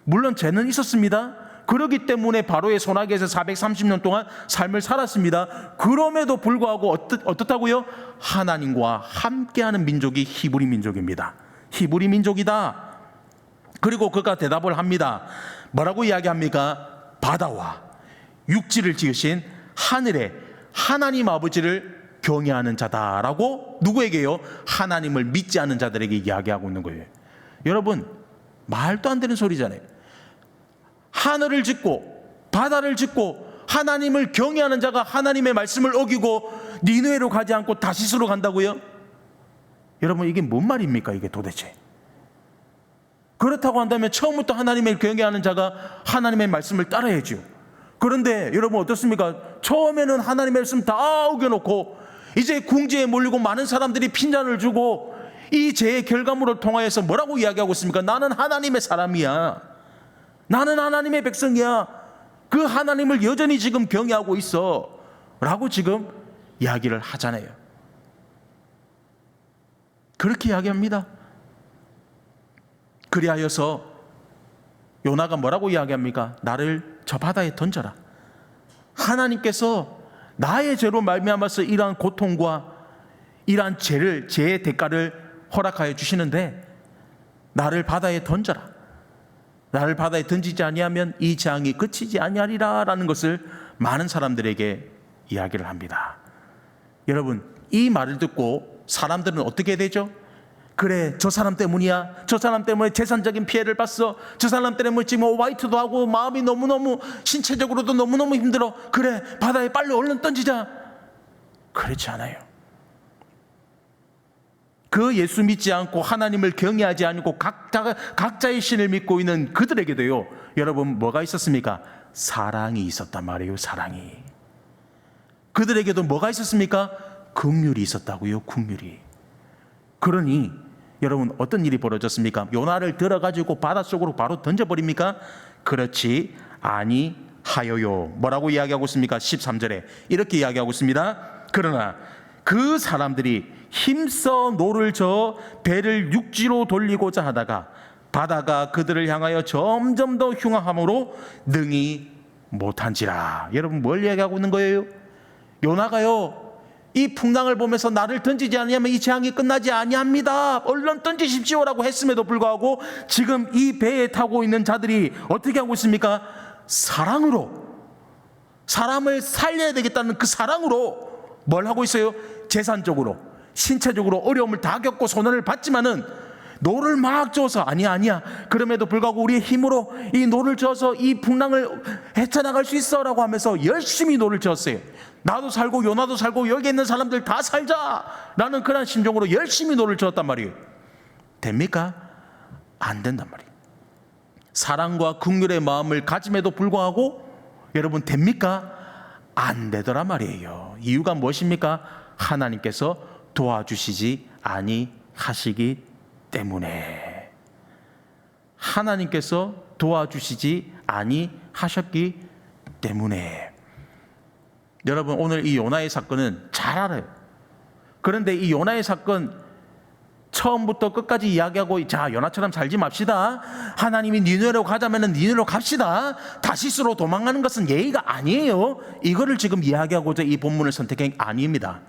물론 죄는 있었습니다. 그렇기 때문에 바로의 손아귀에서 430년 동안 삶을 살았습니다. 그럼에도 불구하고 어떻다고요? 하나님과 함께하는 민족이 히브리 민족입니다. 히브리 민족이다. 그리고 그가 대답을 합니다. 뭐라고 이야기합니까? 바다와 육지를 지으신 하늘의 하나님 아버지를 경외하는 자다라고 누구에게요? 하나님을 믿지 않는 자들에게 이야기하고 있는 거예요. 여러분, 말도 안 되는 소리잖아요. 하늘을 짓고 바다를 짓고 하나님을 경외하는 자가 하나님의 말씀을 어기고 니느웨로 가지 않고 다시스로 간다고요? 여러분, 이게 뭔 말입니까 이게 도대체? 그렇다고 한다면 처음부터 하나님을 경외하는 자가 하나님의 말씀을 따라야죠. 그런데 여러분 어떻습니까? 처음에는 하나님의 말씀 다 어겨놓고 이제 궁지에 몰리고 많은 사람들이 핀잔을 주고 이 죄의 결과물을 통하여서 뭐라고 이야기하고 있습니까? 나는 하나님의 사람이야. 나는 하나님의 백성이야. 그 하나님을 여전히 지금 경외하고 있어 라고 지금 이야기를 하잖아요. 그렇게 이야기합니다. 그리하여서 요나가 뭐라고 이야기합니까? 나를 저 바다에 던져라. 하나님께서 나의 죄로 말미암아서 이러한 고통과 이러한 죄의 대가를 허락하여 주시는데 나를 바다에 던져라. 나를 바다에 던지지 아니하면 이 재앙이 그치지 아니하리라 라는 것을 많은 사람들에게 이야기를 합니다. 여러분, 이 말을 듣고 사람들은 어떻게 되죠? 그래, 저 사람 때문이야. 저 사람 때문에 재산적인 피해를 봤어. 저 사람 때문에 지금 화이트도 하고 마음이 너무너무 신체적으로도 너무너무 힘들어. 그래, 바다에 빨리 얼른 던지자. 그렇지 않아요. 그 예수 믿지 않고 하나님을 경외하지 않고 각자의 신을 믿고 있는 그들에게도요, 여러분 뭐가 있었습니까? 사랑이 있었단 말이에요. 사랑이. 그들에게도 뭐가 있었습니까? 긍휼이 있었다고요. 긍휼이. 그러니 여러분 어떤 일이 벌어졌습니까? 요나를 들어가지고 바닷속으로 바로 던져버립니까? 그렇지 아니하여요. 뭐라고 이야기하고 있습니까? 13절에 이렇게 이야기하고 있습니다. 그러나 그 사람들이 힘써 노를 저어 배를 육지로 돌리고자 하다가 바다가 그들을 향하여 점점 더 흉악함으로 능히 못한지라. 여러분 뭘 이야기하고 있는 거예요? 요나가요, 이 풍랑을 보면서 나를 던지지 아니하면 이 재앙이 끝나지 아니합니다. 얼른 던지십시오라고 했음에도 불구하고 지금 이 배에 타고 있는 자들이 어떻게 하고 있습니까? 사랑으로, 사람을 살려야 되겠다는 그 사랑으로 뭘 하고 있어요? 재산적으로, 신체적으로 어려움을 다 겪고 손해를 봤지만은 노를 막 저어서 아니야 그럼에도 불구하고 우리의 힘으로 이 노를 저어서 이 풍랑을 헤쳐나갈 수 있어 라고 하면서 열심히 노를 저었어요. 나도 살고 요나도 살고 여기 있는 사람들 다 살자 라는 그런 심정으로 열심히 노를 저었단 말이에요. 됩니까? 안 된단 말이에요. 사랑과 긍휼의 마음을 가짐에도 불구하고 여러분 됩니까? 안 되더란 말이에요. 이유가 무엇입니까? 하나님께서 도와주시지 아니하시기 때문에. 하나님께서 도와주시지 아니하셨기 때문에. 여러분 오늘 이 요나의 사건은 잘 알아요. 그런데 이 요나의 사건 처음부터 끝까지 이야기하고 자 요나처럼 살지 맙시다. 하나님이 니느웨로 가자면 니느웨로 갑시다. 다시스로 도망가는 것은 예의가 아니에요. 이거를 지금 이야기하고자 이 본문을 선택한 게 아닙니다.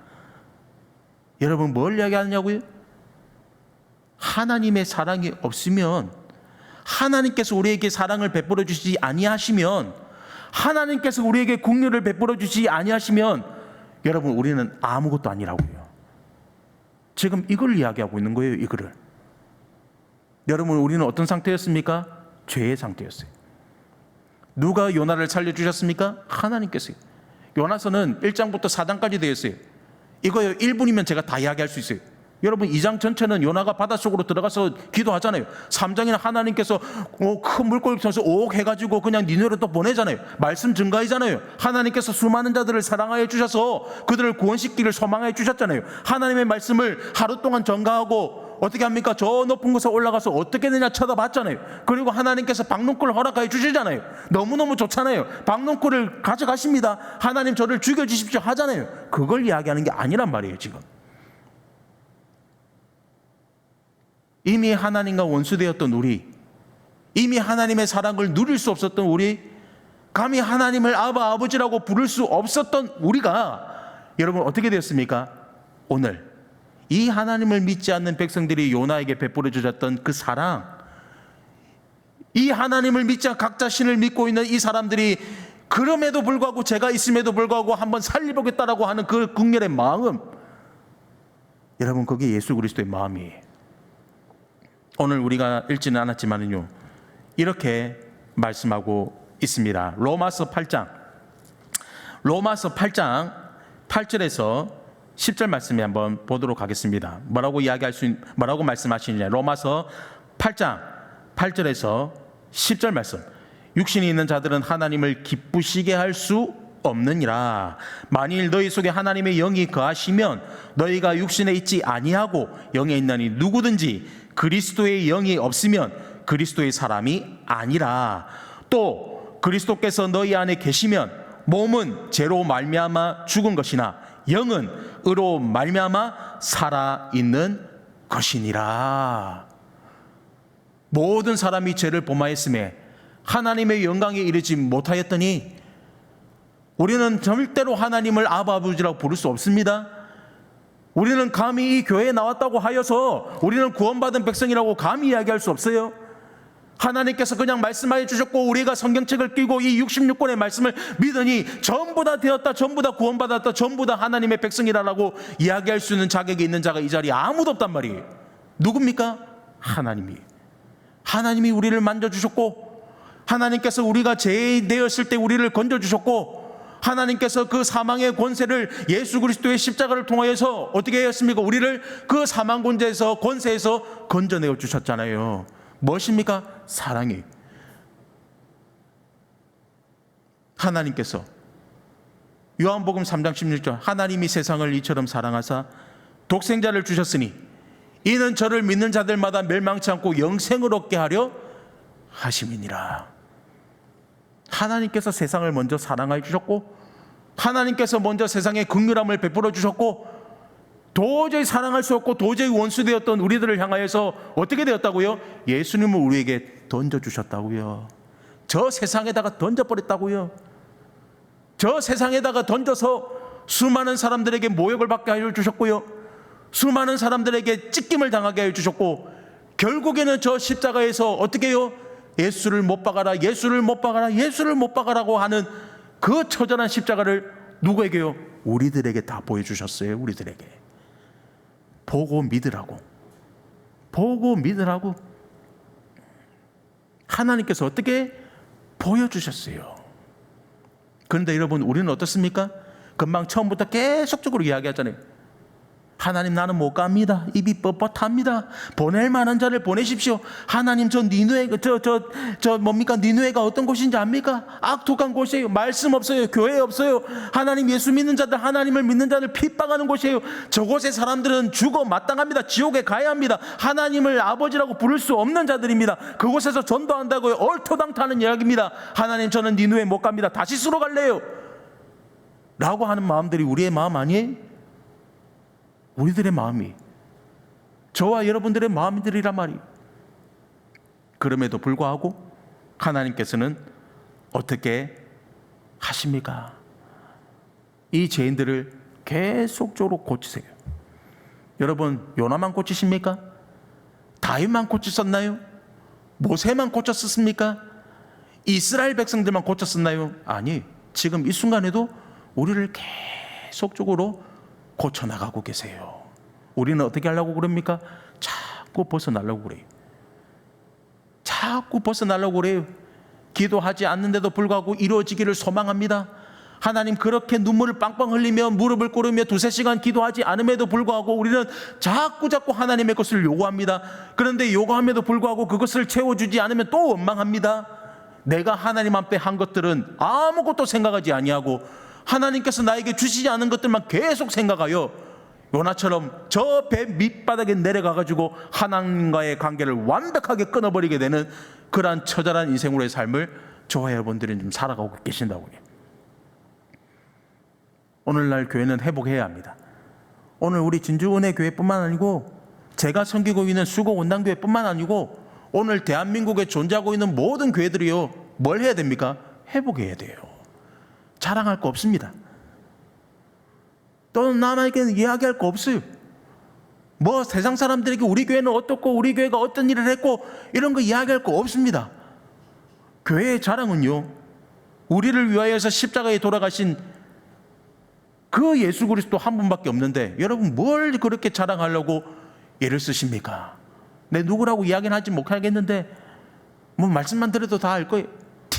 여러분 뭘 이야기하느냐고요? 하나님의 사랑이 없으면, 하나님께서 우리에게 사랑을 베풀어 주시지 아니하시면, 하나님께서 우리에게 긍휼을 베풀어 주시지 아니하시면 여러분 우리는 아무것도 아니라고요. 지금 이걸 이야기하고 있는 거예요. 이거를. 여러분 우리는 어떤 상태였습니까? 죄의 상태였어요. 누가 요나를 살려주셨습니까? 하나님께서요. 요나서는 1장부터 4장까지 되어 있어요. 이거요 1분이면 제가 다 이야기할 수 있어요. 여러분 2장 전체는 요나가 바닷속으로 들어가서 기도하잖아요. 3장에는 하나님께서 큰 물고기 쳐서 옥 해가지고 그냥 니느웨로 또 보내잖아요. 말씀 증가이잖아요. 하나님께서 수많은 자들을 사랑하여 주셔서 그들을 구원시키기를 소망하여 주셨잖아요. 하나님의 말씀을 하루 동안 전가하고 어떻게 합니까? 저 높은 곳에 올라가서 어떻게 되냐 쳐다봤잖아요. 그리고 하나님께서 박농쿨을 허락하여 주시잖아요. 너무너무 좋잖아요. 박농쿨을 가져가십니다. 하나님 저를 죽여주십시오 하잖아요. 그걸 이야기하는 게 아니란 말이에요. 지금 이미 하나님과 원수되었던 우리, 이미 하나님의 사랑을 누릴 수 없었던 우리, 감히 하나님을 아버지라고 부를 수 없었던 우리가 여러분 어떻게 되었습니까? 오늘 이 하나님을 믿지 않는 백성들이 요나에게 베풀어 주셨던 그 사랑, 이 하나님을 믿지 않고 각자 신을 믿고 있는 이 사람들이 그럼에도 불구하고 제가 있음에도 불구하고 한번 살려보겠다라고 하는 그 긍휼의 마음, 여러분 그게 예수 그리스도의 마음이에요. 오늘 우리가 읽지는 않았지만요 이렇게 말씀하고 있습니다. 로마서 8장 8절에서 10절 말씀에 한번 보도록 하겠습니다. 뭐라고 말씀하시느냐. 로마서 8장 8절에서 10절 말씀. 육신이 있는 자들은 하나님을 기쁘시게 할 수 없느니라. 만일 너희 속에 하나님의 영이 거하시면 너희가 육신에 있지 아니하고 영에 있나니 누구든지 그리스도의 영이 없으면 그리스도의 사람이 아니라. 또 그리스도께서 너희 안에 계시면 몸은 죄로 말미암아 죽은 것이나 영은 의로 말미암아 살아 있는 것이니라. 모든 사람이 죄를 범하였음에 하나님의 영광에 이르지 못하였더니 우리는 절대로 하나님을 아바 아버지라고 부를 수 없습니다. 우리는 감히 이 교회에 나왔다고 하여서 우리는 구원받은 백성이라고 감히 이야기할 수 없어요. 하나님께서 그냥 말씀하여 주셨고 우리가 성경책을 끼고 이 66권의 말씀을 믿으니 전부 다 되었다, 전부 다 구원받았다, 전부 다 하나님의 백성이라고 이야기할 수 있는 자격이 있는 자가 이 자리에 아무도 없단 말이에요. 누굽니까? 하나님이 우리를 만져주셨고, 하나님께서 우리가 죄되었을 때 우리를 건져주셨고, 하나님께서 그 사망의 권세를 예수 그리스도의 십자가를 통하여서 어떻게 했습니까? 우리를 그 사망 권세에서 건져내어 주셨잖아요. 무엇입니까? 사랑이. 하나님께서 요한복음 3장 16절 하나님이 세상을 이처럼 사랑하사 독생자를 주셨으니 이는 저를 믿는 자들마다 멸망치 않고 영생을 얻게 하려 하심이니라. 하나님께서 세상을 먼저 사랑하여 주셨고, 하나님께서 먼저 세상에 긍휼함을 베풀어 주셨고, 도저히 사랑할 수 없고 도저히 원수되었던 우리들을 향하여서 어떻게 되었다고요? 예수님을 우리에게 던져주셨다고요. 저 세상에다가 던져버렸다고요. 저 세상에다가 던져서 수많은 사람들에게 모욕을 받게 하여 주셨고요, 수많은 사람들에게 찢김을 당하게 하여 주셨고, 결국에는 저 십자가에서 어떻게 해요? 예수를 못 박아라, 예수를 못 박아라, 예수를 못 박아라고 하는 그 처절한 십자가를 누구에게요? 우리들에게 다 보여주셨어요. 우리들에게. 보고 믿으라고. 하나님께서 어떻게 보여주셨어요. 그런데 여러분, 우리는 어떻습니까? 금방 처음부터 계속적으로 이야기하잖아요. 하나님, 나는 못 갑니다. 입이 뻣뻣합니다. 보낼 만한 자를 보내십시오. 하나님, 니누에가 어떤 곳인지 압니까? 악독한 곳이에요. 말씀 없어요. 교회 없어요. 하나님, 예수 믿는 자들, 하나님을 믿는 자들 핍박하는 곳이에요. 저곳의 사람들은 죽어 마땅합니다. 지옥에 가야 합니다. 하나님을 아버지라고 부를 수 없는 자들입니다. 그곳에서 전도한다고요. 얼토당토하는 이야기입니다. 하나님, 저는 니누에 못 갑니다. 다시스로 갈래요. 라고 하는 마음들이 우리의 마음 아니에요? 우리들의 마음이, 저와 여러분들의 마음들이란 말이에요. 그럼에도 불구하고 하나님께서는 어떻게 하십니까? 이 죄인들을 계속적으로 고치세요. 여러분, 요나만 고치십니까? 다윗만 고치셨나요? 모세만 고쳤습니까? 이스라엘 백성들만 고쳤었나요? 아니, 지금 이 순간에도 우리를 계속적으로 고쳐나가고 계세요. 우리는 어떻게 하려고 그럽니까? 자꾸 벗어나려고 그래요. 기도하지 않는데도 불구하고 이루어지기를 소망합니다. 하나님, 그렇게 눈물을 빵빵 흘리며 무릎을 꿇으며 2-3시간 기도하지 않음에도 불구하고 우리는 자꾸 하나님의 것을 요구합니다. 그런데 요구함에도 불구하고 그것을 채워주지 않으면 또 원망합니다. 내가 하나님 앞에 한 것들은 아무것도 생각하지 아니하고 하나님께서 나에게 주시지 않은 것들만 계속 생각하여 요나처럼 저 배 밑바닥에 내려가가지고 하나님과의 관계를 완벽하게 끊어버리게 되는 그러한 처절한 인생으로의 삶을 저와 여러분들은 좀 살아가고 계신다고요. 오늘날 교회는 회복해야 합니다. 오늘 우리 진주은혜 교회뿐만 아니고 제가 섬기고 있는 수고 원당교회뿐만 아니고 오늘 대한민국에 존재하고 있는 모든 교회들이요, 뭘 해야 됩니까? 회복해야 돼요. 자랑할 거 없습니다. 또 남에게 이야기할 거 없어요. 뭐 세상 사람들에게 우리 교회는 어떻고 우리 교회가 어떤 일을 했고 이런 거 이야기할 거 없습니다. 교회의 자랑은요, 우리를 위하여서 십자가에 돌아가신 그 예수 그리스도 한 분밖에 없는데 여러분 뭘 그렇게 자랑하려고 애를 쓰십니까? 내 누구라고 이야기는 하지 못하겠는데 뭐 말씀만 들어도 다 알 거예요.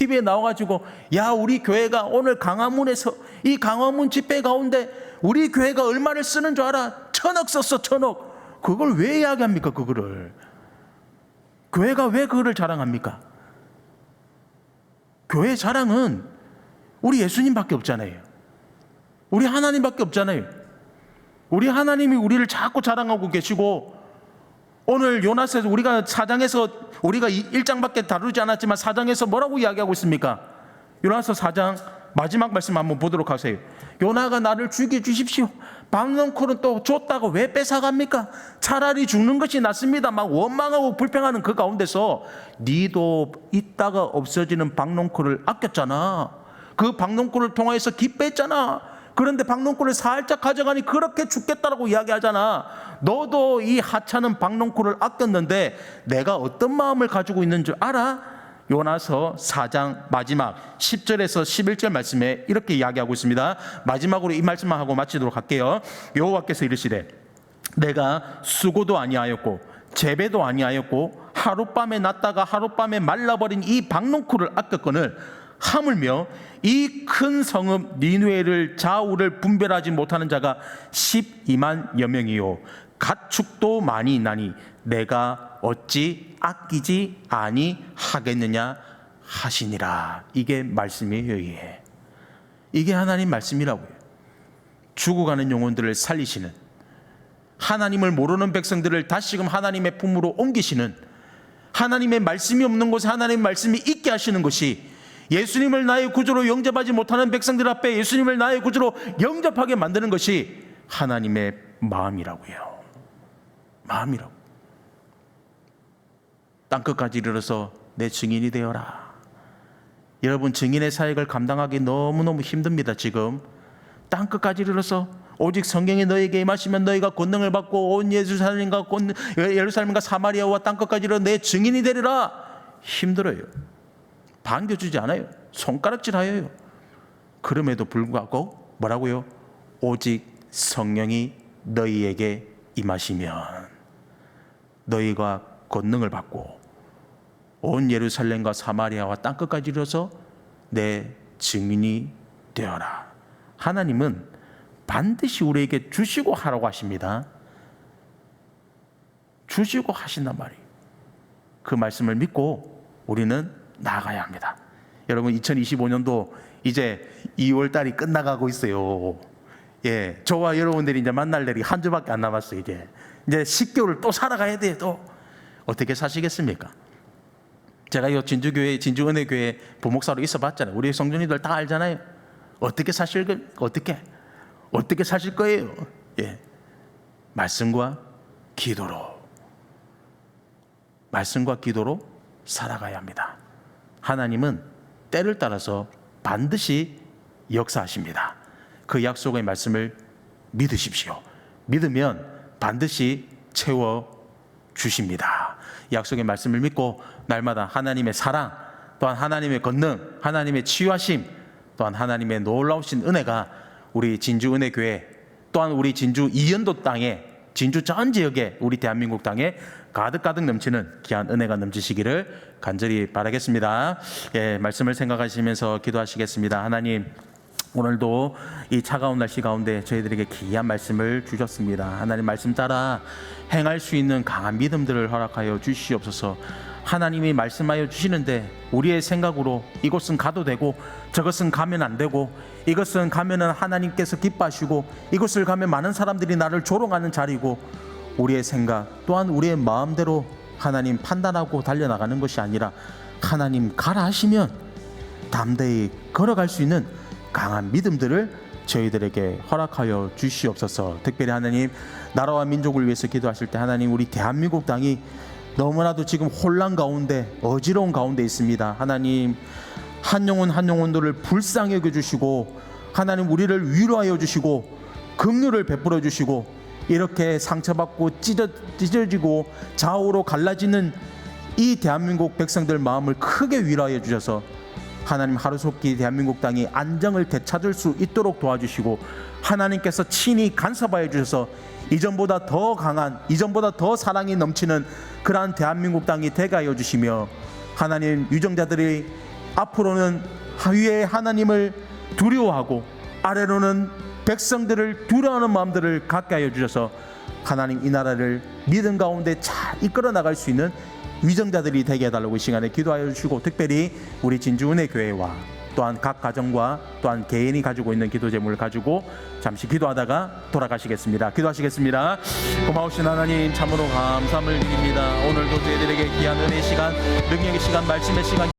TV에 나와가지고 야 우리 교회가 오늘 강화문에서 이 강화문 집회 가운데 우리 교회가 얼마를 쓰는 줄 알아? 1,000억 썼어 1,000억. 그걸 왜 이야기합니까? 그거를 교회가 왜 그거를 자랑합니까? 교회 자랑은 우리 예수님밖에 없잖아요. 우리 하나님밖에 없잖아요. 우리 하나님이 우리를 자꾸 자랑하고 계시고, 오늘 요나스에서 우리가 4장에서 우리가 1장밖에 다루지 않았지만 4장에서 뭐라고 이야기하고 있습니까? 요나서 4장 마지막 말씀 한번 보도록 하세요. 요나가 나를 죽여주십시오. 박넝쿨은 또 줬다고 왜 뺏어갑니까? 차라리 죽는 것이 낫습니다. 막 원망하고 불평하는 그 가운데서 니도 있다가 없어지는 박넝쿨을 아꼈잖아. 그 박넝쿨을 통하여서 기뻐했잖아. 그런데 박넝쿨을 살짝 가져가니 그렇게 죽겠다라고 이야기하잖아. 너도 이 하찮은 박넝쿨을 아꼈는데 내가 어떤 마음을 가지고 있는 줄 알아? 요나서 4장 마지막 10절에서 11절 말씀에 이렇게 이야기하고 있습니다. 마지막으로 이 말씀만 하고 마치도록 할게요. 여호와께서 이르시되 내가 수고도 아니하였고 재배도 아니하였고 하룻밤에 났다가 하룻밤에 말라버린 이 박농쿨을 아꼈거늘 하물며 이 큰 성읍 니느웨를 좌우를 분별하지 못하는 자가 12만여 명이요 가축도 많이 있나니 내가 어찌 아끼지 아니하겠느냐 하시니라. 이게 말씀이에요. 이게 하나님 말씀이라고요. 죽어가는 영혼들을 살리시는, 하나님을 모르는 백성들을 다시금 하나님의 품으로 옮기시는, 하나님의 말씀이 없는 곳에 하나님의 말씀이 있게 하시는 것이, 예수님을 나의 구주로 영접하지 못하는 백성들 앞에 예수님을 나의 구주로 영접하게 만드는 것이 하나님의 마음이라고요. 마음이라고. 땅끝까지 이르러서 내 증인이 되어라. 여러분, 증인의 사역을 감당하기 너무너무 힘듭니다. 지금 땅끝까지 이르러서 오직 성경이 너에게 임하시면 너희가 권능을 받고 온 예루살렘과 사마리아와 땅끝까지 이르러 내 증인이 되리라. 힘들어요. 반겨주지 않아요. 손가락질하여요. 그럼에도 불구하고 뭐라고요? 오직 성령이 너희에게 임하시면 너희가 권능을 받고 온 예루살렘과 사마리아와 땅끝까지 이르러서 내 증인이 되어라. 하나님은 반드시 우리에게 주시고 하라고 하십니다. 주시고 하신단 말이에요. 그 말씀을 믿고 우리는 나아가야 합니다. 여러분, 2025년도 이제 2월 달이 끝나가고 있어요. 예, 저와 여러분들이 이제 만날 날이 한 주밖에 안 남았어요. 이제 10개월을 또 살아가야 돼요. 또 어떻게 사시겠습니까? 제가 이 진주교회, 진주은혜교회 부목사로 있어봤잖아요. 우리 성도님들 다 알잖아요. 어떻게 사실 거예요? 예, 말씀과 기도로 살아가야 합니다. 하나님은 때를 따라서 반드시 역사하십니다. 그 약속의 말씀을 믿으십시오. 믿으면 반드시 채워주십니다. 약속의 말씀을 믿고 날마다 하나님의 사랑, 또한 하나님의 권능, 하나님의 치유하심, 또한 하나님의 놀라우신 은혜가 우리 진주은혜교회, 또한 우리 진주 이연도 땅에, 진주 전 지역에, 우리 대한민국 땅에 가득가득 넘치는 귀한 은혜가 넘치시기를 간절히 바라겠습니다. 예, 말씀을 생각하시면서 기도하시겠습니다. 하나님, 오늘도 이 차가운 날씨 가운데 저희들에게 귀한 말씀을 주셨습니다. 하나님 말씀 따라 행할 수 있는 강한 믿음들을 허락하여 주시옵소서. 하나님이 말씀하여 주시는데 우리의 생각으로 이곳은 가도 되고 저것은 가면 안 되고, 이것은 가면은 하나님께서 기뻐하시고 이곳을 가면 많은 사람들이 나를 조롱하는 자리고, 우리의 생각 또한 우리의 마음대로 하나님 판단하고 달려나가는 것이 아니라 하나님 가라 하시면 담대히 걸어갈 수 있는 강한 믿음들을 저희들에게 허락하여 주시옵소서. 특별히 하나님, 나라와 민족을 위해서 기도하실 때 하나님, 우리 대한민국 땅이 너무나도 지금 혼란 가운데, 어지러운 가운데 있습니다. 하나님, 한 영혼들을 불쌍히 여겨주시고 하나님, 우리를 위로하여 주시고 긍휼을 베풀어 주시고, 이렇게 상처받고 찢어지고 좌우로 갈라지는 이 대한민국 백성들 마음을 크게 위로하여 주셔서 하나님, 하루속히 대한민국 땅이 안정을 되찾을 수 있도록 도와주시고, 하나님께서 친히 간섭하여 주셔서 이전보다 더 강한, 이전보다 더 사랑이 넘치는 그러한 대한민국 땅이 되게 하여 주시며, 하나님, 유정자들이 앞으로는 위에 하나님을 두려워하고 아래로는 백성들을 두려워하는 마음들을 갖게 하여 주셔서 하나님 이 나라를 믿음 가운데 잘 이끌어 나갈 수 있는 위정자들이 되게 해달라고 이 시간에 기도하여 주시고, 특별히 우리 진주은혜교회와 또한 각 가정과 또한 개인이 가지고 있는 기도 제목을 가지고 잠시 기도하다가 돌아가시겠습니다. 기도하시겠습니다. 고마우신 하나님, 참으로 감사함을 드립니다. 오늘도 저희들에게 귀한 은혜의 시간, 능력의 시간, 말씀의 시간